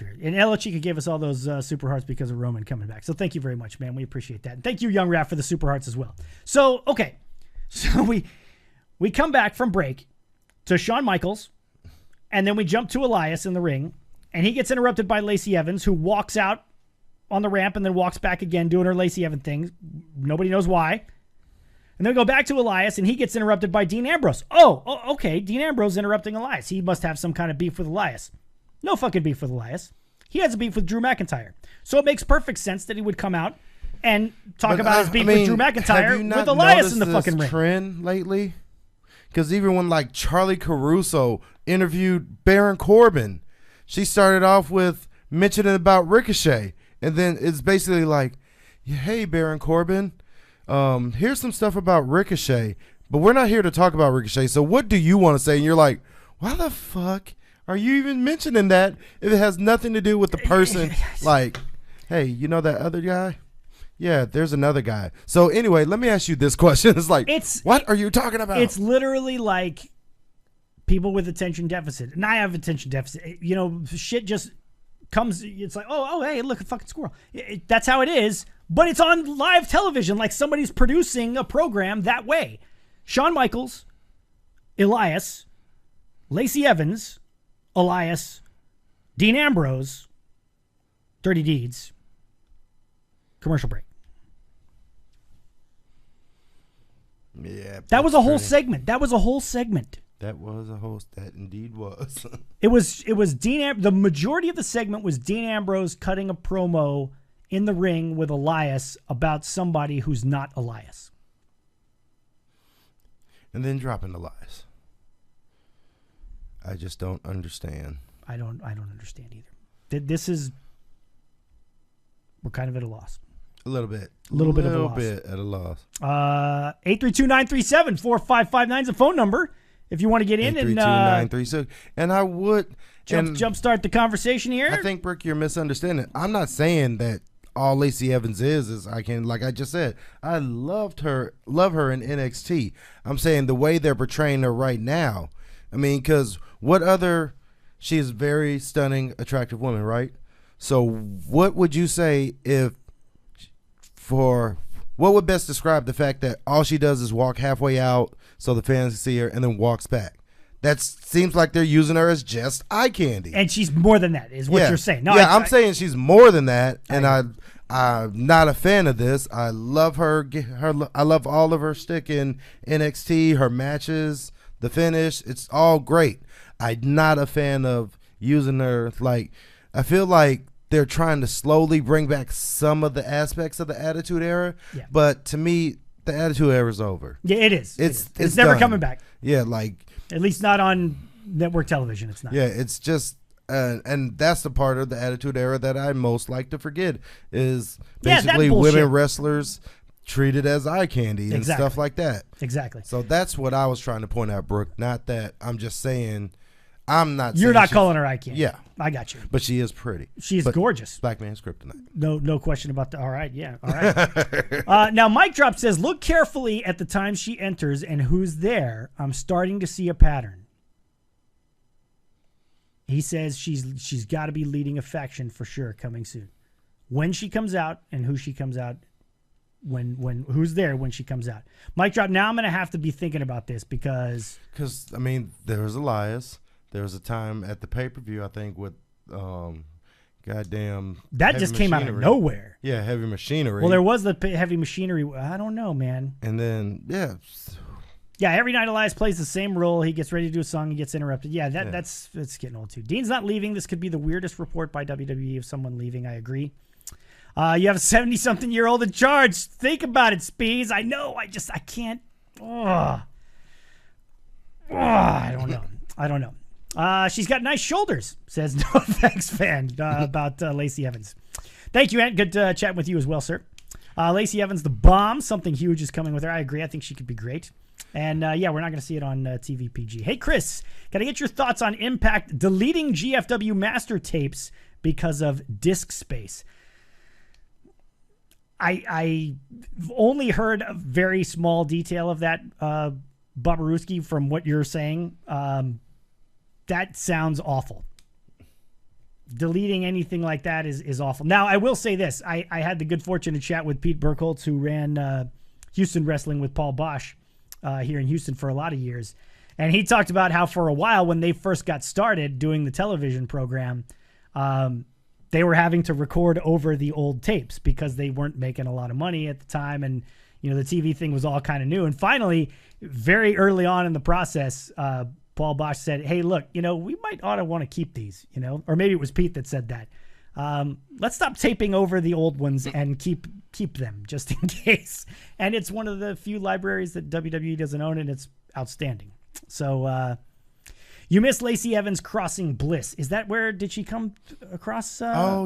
weird. And Ella Chica gave us all those Super Hearts because of Roman coming back. So thank you very much, man. We appreciate that. And thank you, Young Raph, for the Super Hearts as well. So, okay. So we come back from break to Shawn Michaels, and then we jump to Elias in the ring, and he gets interrupted by Lacey Evans, who walks out on the ramp and then walks back again doing her Lacey Evans thing. Nobody knows why. And then we go back to Elias, and he gets interrupted by Dean Ambrose. Oh, okay. Dean Ambrose interrupting Elias. He must have some kind of beef with Elias. No fucking beef with Elias. He has a beef with Drew McIntyre. So it makes perfect sense that he would come out and talk about his beef with Drew McIntyre with Elias in the fucking ring. Trend lately? Because even when like Charlie Caruso interviewed Baron Corbin, she started off with mentioning about Ricochet. And then it's basically like, hey, Baron Corbin, here's some stuff about Ricochet, but we're not here to talk about Ricochet. So what do you want to say? And you're like, why the fuck are you even mentioning that if it has nothing to do with the person? Like, hey, you know that other guy? Yeah, there's another guy. So anyway, let me ask you this question. It's like, what are you talking about? It's literally like people with attention deficit. And I have attention deficit. You know, shit just comes. It's like, oh, hey, look, a fucking squirrel. That's how it is. But it's on live television, like somebody's producing a program that way. Shawn Michaels, Elias, Lacey Evans, Elias, Dean Ambrose, Dirty Deeds, commercial break. Yeah. That was a whole segment. That indeed was. It was the majority of the segment was Dean Ambrose cutting a promo in the ring with Elias about somebody who's not Elias. And then dropping Elias. I just don't understand. I don't understand either. We're kind of at a loss. A little bit. A little bit at a loss. 832-937-4559 is the phone number if you want to get in. 832-936. And I would jumpstart the conversation here. I think, Brick, you're misunderstanding. I'm not saying that all Lacey Evans is I can, like I just said, I love her in NXT. I'm saying the way they're portraying her right now. I mean, because she is a very stunning, attractive woman, right? So what would you say what would best describe the fact that all she does is walk halfway out so the fans see her and then walks back? That seems like they're using her as just eye candy. And she's more than that, is what you're saying. No, I'm saying she's more than that, and I'm not a fan of this. I love her. I love all of her stick in NXT, her matches, the finish. It's all great. I'm not a fan of using her. Like, I feel like they're trying to slowly bring back some of the aspects of the Attitude Era. Yeah. But to me, the Attitude Era's over. Yeah, it is. It's never done. coming back. Yeah, like at least not on network television. It's not. Yeah, it's just. And that's the part of the Attitude Era that I most like to forget is basically women wrestlers treated as eye candy and stuff like that. Exactly. So that's what I was trying to point out, Brooke. Not that I'm just saying I'm not. You're not calling her eye candy. Yeah, I got you. But she is pretty. She's gorgeous. Black man's kryptonite. No question about that. All right, yeah, all right. Now Mike Drop says, look carefully at the time she enters and who's there. I'm starting to see a pattern. He says she's got to be leading a faction for sure coming soon. When she comes out and who she comes out, who's there when she comes out. Mike Drop, now I'm going to have to be thinking about this because I mean, there was Elias. There was a time at the pay-per-view, I think, with goddamn that just came out of nowhere. Yeah, Heavy Machinery. Well, there was the Heavy Machinery. I don't know, man. And then every night Elias plays the same role. He gets ready to do a song. He gets interrupted. That's getting old too. Dean's not leaving. This could be the weirdest report by WWE of someone leaving. I agree. You have a 70-something-year-old in charge. Think about it, Speez. I know. I can't. I don't know. She's got nice shoulders, says No Thanks fan about Lacey Evans. Thank you, Ant. Good chatting with you as well, sir. Lacey Evans, the bomb. Something huge is coming with her. I agree. I think she could be great. And, we're not going to see it on TVPG. Hey, Chris, can I get your thoughts on Impact deleting GFW master tapes because of disk space? I've only heard a very small detail of that, Babaruski, from what you're saying. That sounds awful. Deleting anything like that is awful. Now, I will say this. I had the good fortune to chat with Pete Burkholz, who ran Houston Wrestling with Paul Bosch here in Houston for a lot of years. And he talked about how for a while when they first got started doing the television program, they were having to record over the old tapes because they weren't making a lot of money at the time. And, the TV thing was all kind of new. And finally, very early on in the process, Paul Bosch said, hey, look, we might ought to want to keep these, or maybe it was Pete that said that. Let's stop taping over the old ones and keep them just in case. And it's one of the few libraries that WWE doesn't own, and it's outstanding. So you missed Lacey Evans crossing Bliss. Is that where did she come across?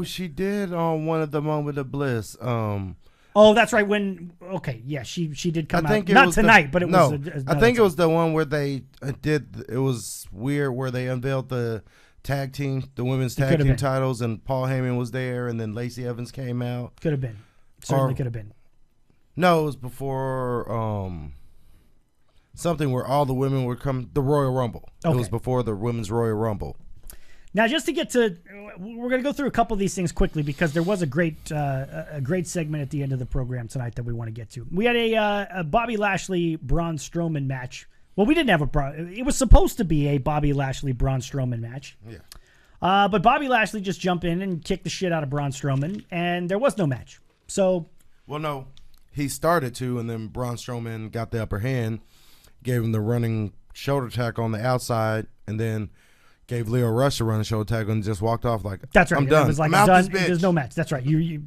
She did on one of the Moment of Bliss. Oh, that's right. She did come out. Not tonight, but it was. I think it was the one where they did. It was weird where they unveiled the tag team, the women's tag team titles, and Paul Heyman was there, and then Lacey Evans came out. Could have been. Certainly could have been. No, it was before something where all the women would come. The Royal Rumble. Okay. It was before the Women's Royal Rumble. Now, just to get to, we're going to go through a couple of these things quickly because there was a great segment at the end of the program tonight that we want to get to. We had a Bobby Lashley Braun Strowman match. Well, we didn't have it was supposed to be a Bobby Lashley Braun Strowman match. Yeah. But Bobby Lashley just jumped in and kicked the shit out of Braun Strowman, and there was no match. So, well, no, he started to, and then Braun Strowman got the upper hand, gave him the running shoulder tackle on the outside, and then gave Leo Rush a running shoulder tackle and just walked off like, that's right. I'm done. It was like, I'm done. There's no match. That's right. You.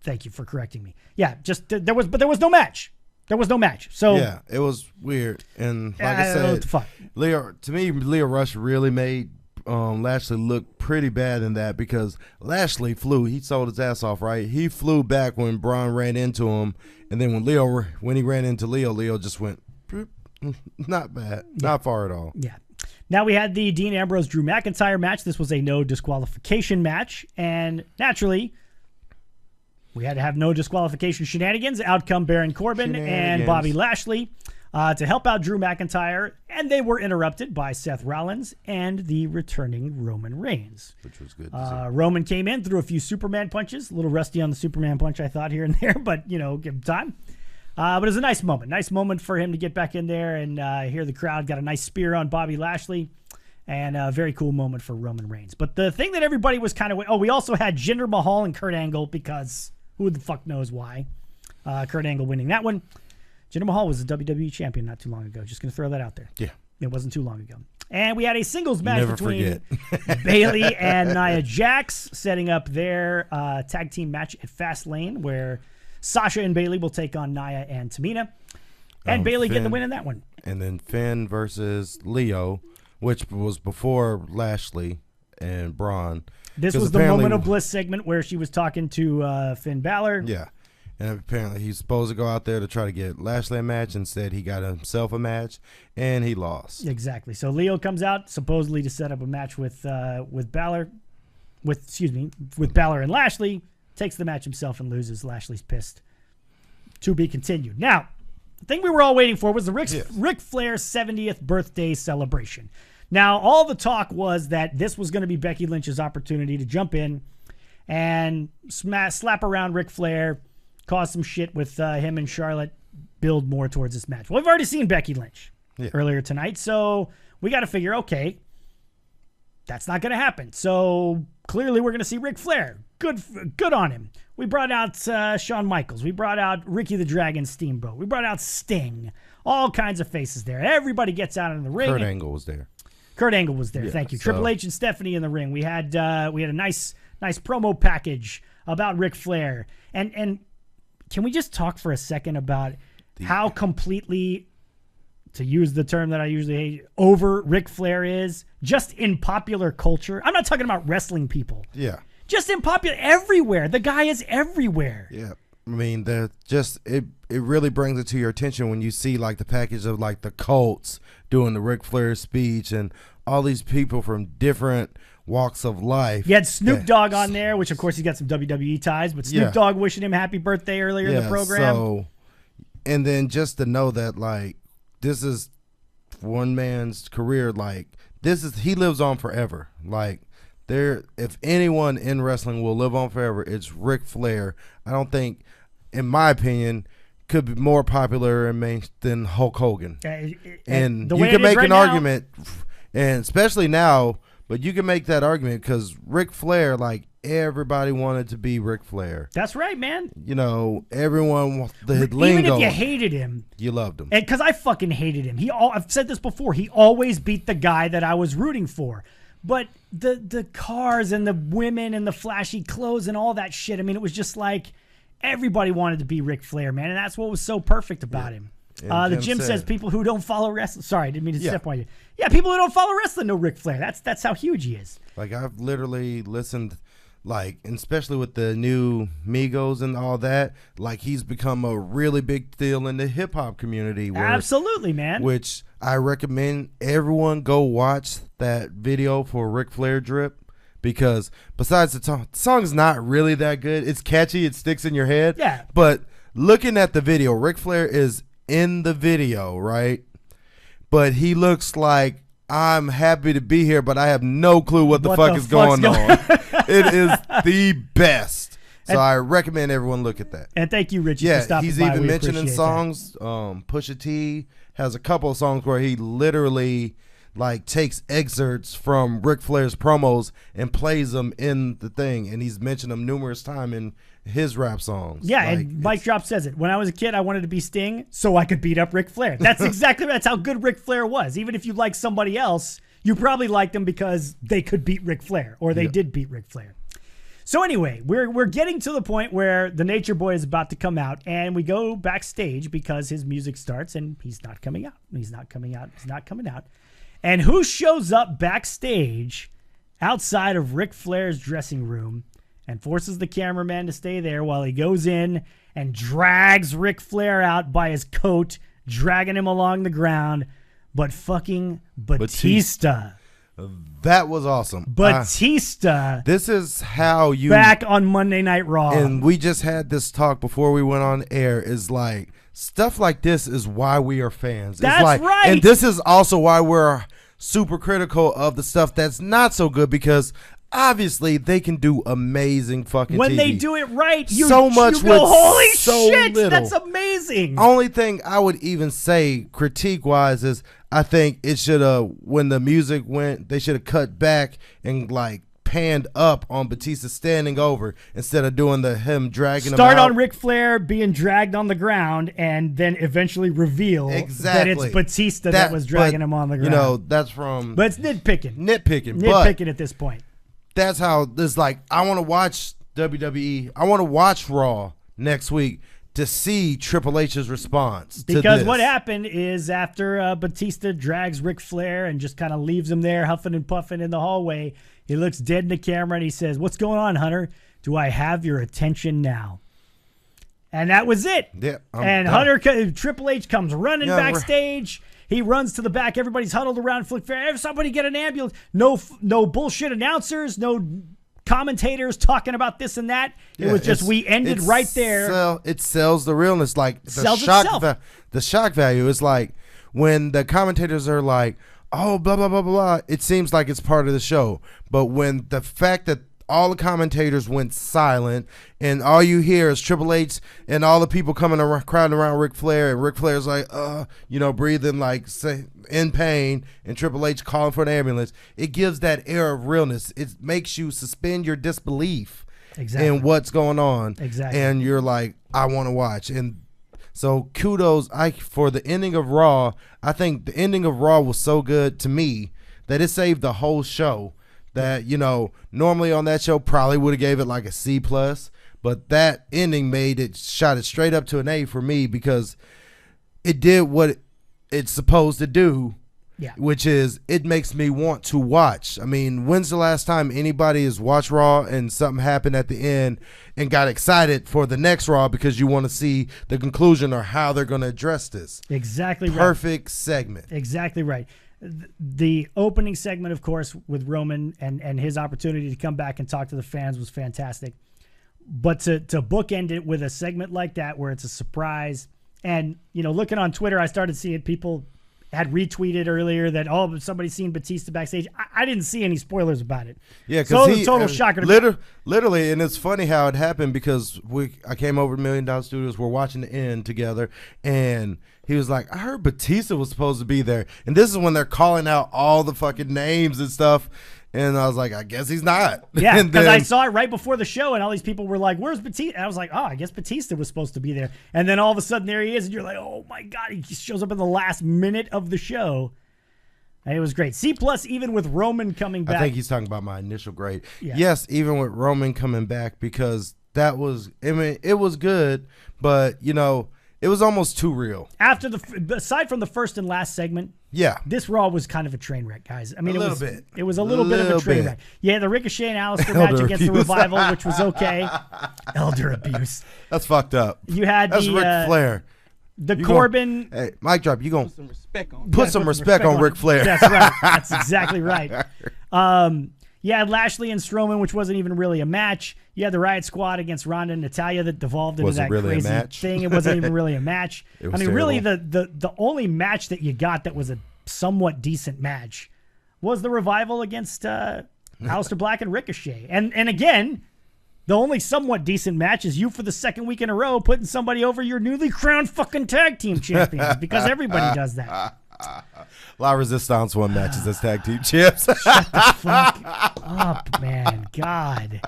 Thank you for correcting me. Yeah, there was no match. There was no match. So yeah, it was weird. And like I said, what the fuck? Leo Rush really made Lashley look pretty bad in that because Lashley flew. He sold his ass off, right? He flew back when Braun ran into him, and then when he ran into Leo just went, not bad, not far at all. Yeah. Now we had the Dean Ambrose-Drew McIntyre match. This was a no disqualification match. And naturally, we had to have no disqualification shenanigans. Out come Baron Corbin and Bobby Lashley to help out Drew McIntyre. And they were interrupted by Seth Rollins and the returning Roman Reigns. Which was good to see. Roman came in, threw a few Superman punches. A little rusty on the Superman punch, I thought, here and there. But, give him time. But it was a nice moment. Nice moment for him to get back in there and hear the crowd. Got a nice spear on Bobby Lashley. And a very cool moment for Roman Reigns. But the thing that everybody was kind of... we also had Jinder Mahal and Kurt Angle because who the fuck knows why. Kurt Angle winning that one. Jinder Mahal was the WWE champion not too long ago. Just going to throw that out there. Yeah. It wasn't too long ago. And we had a singles match between Bayley and Nia Jax setting up their tag team match at Fastlane where... Sasha and Bailey will take on Nia and Tamina. And Bailey getting the win in that one. And then Finn versus Leo, which was before Lashley and Braun. This was the Moment of Bliss segment where she was talking to Finn Balor. Yeah. And apparently he's supposed to go out there to try to get Lashley a match. Instead, he got himself a match, and he lost. Exactly. So Leo comes out supposedly to set up a match with Balor, with Balor and Lashley. Takes the match himself and loses. Lashley's pissed. To be continued. Now, the thing we were all waiting for was the Ric Flair 70th birthday celebration. Now, all the talk was that this was going to be Becky Lynch's opportunity to jump in and slap around Ric Flair, cause some shit with him and Charlotte, build more towards this match. Well, we've already seen Becky Lynch earlier tonight, so we got to figure, okay, that's not going to happen. So clearly we're going to see Ric Flair. Good on him. We brought out Shawn Michaels. We brought out Ricky the Dragon Steamboat. We brought out Sting. All kinds of faces there. Everybody gets out in the ring. Kurt Angle was there. Yeah, thank you. Triple H and Stephanie in the ring. We had a nice promo package about Ric Flair. And can we just talk for a second about how completely, to use the term that I usually hate, over Ric Flair is just in popular culture? I'm not talking about wrestling people. Yeah. Just in popular, everywhere. The guy is everywhere. Yeah. I mean, it really brings it to your attention when you see like the package of like the Colts doing the Ric Flair speech and all these people from different walks of life. You had Snoop Dogg on there, which of course he's got some WWE ties, but Snoop Dogg wishing him happy birthday earlier in the program. So, and then just to know that like this is one man's career, like he lives on forever. Like if anyone in wrestling will live on forever, it's Ric Flair. I don't think, in my opinion, could be more popular than Hulk Hogan. And you can make an argument, and especially now, but you can make that argument because Ric Flair, like everybody wanted to be Ric Flair. That's right, man. You know, everyone, the lingo. Even if you hated him. You loved him. And because I fucking hated him. I've said this before. He always beat the guy that I was rooting for. But the cars and the women and the flashy clothes and all that shit, I mean, it was just like everybody wanted to be Ric Flair, man. And that's what was so perfect about him. The Jim says people who don't follow wrestling. Sorry, I didn't mean to step on you. Yeah, people who don't follow wrestling know Ric Flair. That's how huge he is. Like, I've literally listened, like, and especially with the new Migos and all that, like, he's become a really big deal in the hip-hop community. Absolutely, man. Which I recommend everyone go watch that video for Ric Flair Drip, because besides the song's not really that good. It's catchy. It sticks in your head. Yeah. But looking at the video, Ric Flair is in the video, right? But he looks like, I'm happy to be here, but I have no clue what the fuck is going on. It is the best. So I recommend everyone look at that. And thank you, Richie, for stopping by. He's even mentioning songs. Pusha T has a couple of songs where he literally like takes excerpts from Ric Flair's promos and plays them in the thing, and he's mentioned them numerous times in his rap songs. Yeah, like, and Mike Drop says it. When I was a kid, I wanted to be Sting so I could beat up Ric Flair. That's that's how good Ric Flair was. Even if you like somebody else, you probably liked them because they could beat Ric Flair, or they did beat Ric Flair. So anyway, we're getting to the point where the Nature Boy is about to come out, and we go backstage because his music starts, and he's not coming out. He's not coming out. He's not coming out. And who shows up backstage outside of Ric Flair's dressing room and forces the cameraman to stay there while he goes in and drags Ric Flair out by his coat, dragging him along the ground, but fucking Batista. That was awesome. Batista. This is how you... Back on Monday Night Raw. And we just had this talk before we went on air, is like, stuff like this is why we are fans. That's like, right. And this is also why we're super critical of the stuff that's not so good, because obviously they can do amazing fucking when TV. they do it right, you so much you go, with holy so shit, little. that's amazing. Only thing I would even say critique wise is I think it should have, when the music went, they should have cut back and like panned up on Batista standing over instead of doing him dragging him out. Start on Ric Flair being dragged on the ground and then eventually reveal that it's Batista that was dragging him on the ground. You know, that's from... But it's nitpicking. Nitpicking at this point. That's how this, like, I want to watch WWE. I want to watch Raw, next week to see Triple H's response. Because to what happened is after Batista drags Ric Flair and just kind of leaves him there huffing and puffing in the hallway, he looks dead in the camera and he says, "What's going on, Hunter? Do I have your attention now?" And that was it. Yeah, and Triple H comes running backstage. He runs to the back. Everybody's huddled around Flair. Somebody get an ambulance. No bullshit announcers. No commentators talking about this and that. It was just we ended right there. It sells the realness. Like the shock value is like when the commentators are like, "Oh, blah blah blah blah blah." It seems like it's part of the show, but when the fact that all the commentators went silent, and all you hear is Triple H and all the people coming around, crowding around Ric Flair, and Ric Flair's like, breathing like in pain, and Triple H calling for an ambulance. It gives that air of realness. It makes you suspend your disbelief in what's going on. Exactly. And you're like, I want to watch. And so kudos for the ending of Raw. I think the ending of Raw was so good to me that it saved the whole show. That, normally on that show probably would have gave it like a C+, but that ending shot it straight up to an A for me because it did what it's supposed to do, which is it makes me want to watch. I mean, when's the last time anybody has watched Raw and something happened at the end and got excited for the next Raw because you want to see the conclusion or how they're going to address this? Exactly right. Perfect segment. Exactly right. The opening segment, of course, with Roman and his opportunity to come back and talk to the fans was fantastic. But to bookend it with a segment like that where it's a surprise, and looking on Twitter, I started seeing people had retweeted earlier that somebody's seen Batista backstage. I didn't see any spoilers about it. Yeah, because so total shocker. Literally, and it's funny how it happened because I came over to $1 Million Studios. We're watching the end together, and he was like, "I heard Batista was supposed to be there," and this is when they're calling out all the fucking names and stuff. And I was like, I guess he's not. Yeah, because I saw it right before the show, and all these people were like, "Where's Batista?" And I was like, "Oh, I guess Batista was supposed to be there." And then all of a sudden, there he is, and you're like, "Oh my god!" He just shows up in the last minute of the show, and it was great. C+ even with Roman coming back. I think he's talking about my initial grade. Yeah. Yes, even with Roman coming back because that was. I mean, it was good, but it was almost too real. Aside from the first and last segment, this Raw was kind of a train wreck, guys. I mean, it was a little bit of a train wreck. Yeah, the Ricochet and Alistair match against the Revival, which was okay. Elder abuse. That's fucked up. That's Ric Flair. Corbin. Hey, mic drop. You gonna put some respect on Ric Flair. That's right. That's exactly right. You had Lashley and Strowman, which wasn't even really a match. You had the Riot Squad against Ronda and Natalya that devolved into that crazy thing. It wasn't even really a match. I mean, really, the only match that you got that was a somewhat decent match was the Revival against Aleister Black and Ricochet. And again, the only somewhat decent match is you for the second week in a row putting somebody over your newly crowned fucking tag team champions because everybody does that. La Resistance won matches as tag team champs. Shut the fuck up, man. God.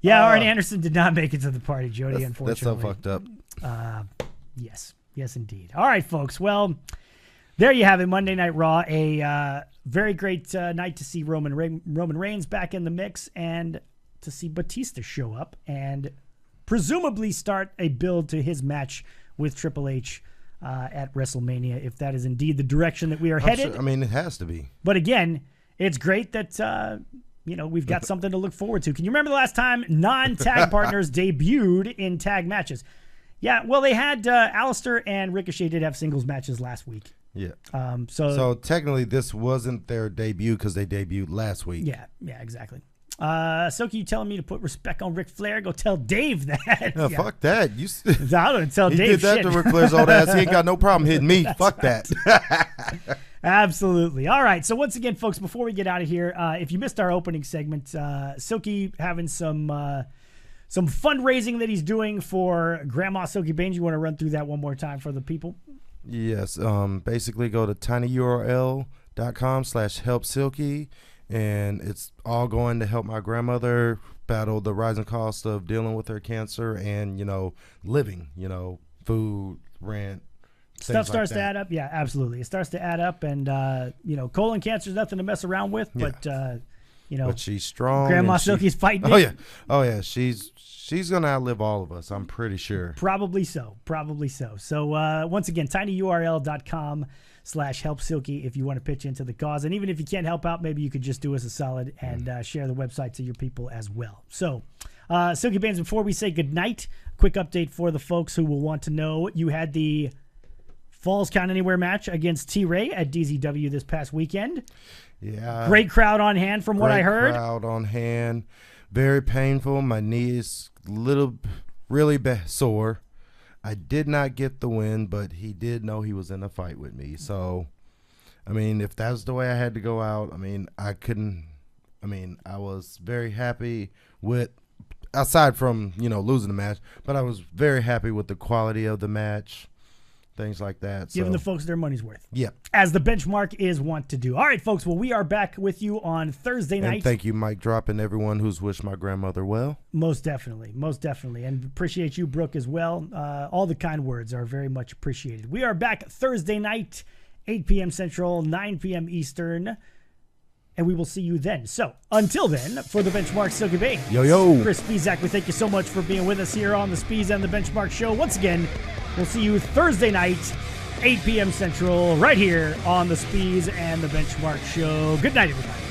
Yeah, Arn Anderson did not make it to the party, Jody, unfortunately. That's so fucked up. Yes. Yes, indeed. All right, folks. Well, there you have it. Monday Night Raw. A very great night to see Roman Reigns back in the mix and to see Batista show up and presumably start a build to his match with Triple H at WrestleMania, if that is indeed the direction that we are headed. Sure, I mean, it has to be. But again, it's great that we've got something to look forward to. Can you remember the last time non-tag partners debuted in tag matches? Yeah, well, they had Alistair and Ricochet did have singles matches last week. Yeah. So technically, this wasn't their debut because they debuted last week. Yeah, exactly. So can you telling me to put respect on Ric Flair? Go tell Dave that. No, fuck that. I don't tell Dave did that shit. to Ric Flair's old ass. He ain't got no problem hitting me. Fuck right. that. Absolutely. All right. So once again, folks, before we get out of here, if you missed our opening segment, Silky having some fundraising that he's doing for Grandma Silky Baines. You want to run through that one more time for the people? Yes. Basically, go to tinyurl.com/helpsilky. And it's all going to help my grandmother battle the rising cost of dealing with her cancer and, living, food, rent. Stuff starts to add up. Yeah, absolutely. It starts to add up. And, colon cancer is nothing to mess around with. But but she's strong. Grandma Silky's fighting. Oh yeah. She's gonna outlive all of us. I'm pretty sure. Probably so. So once again, tinyurl.com/help Silky if you want to pitch into the cause, and even if you can't help out, maybe you could just do us a solid and share the website to your people as well. So, Silky Bands, before we say goodnight, quick update for the folks who will want to know: you had the Falls Count Anywhere match against T-Ray at DZW this past weekend. Yeah. Great crowd on hand from what I heard. Great crowd on hand. Very painful. My knee is really sore. I did not get the win, but he did know he was in a fight with me. So, I mean, if that's the way I had to go out, I mean, I was very happy with, aside from, losing the match, but I was very happy with the quality of the match. Things like that. Giving the folks their money's worth. Yeah. As the benchmark is wont to do. All right, folks. Well, we are back with you on Thursday night. And thank you, Mike Drop, and everyone who's wished my grandmother well. Most definitely. And appreciate you, Brooke, as well. All the kind words are very much appreciated. We are back Thursday night, 8 p.m. Central, 9 p.m. Eastern. And we will see you then. So, until then, for the Benchmark Silky Bay. Yo. Chris Speezak, we thank you so much for being with us here on the Speez and the Benchmark Show. Once again, we'll see you Thursday night, 8 p.m. Central, right here on the Speez and the Benchmark Show. Good night, everybody.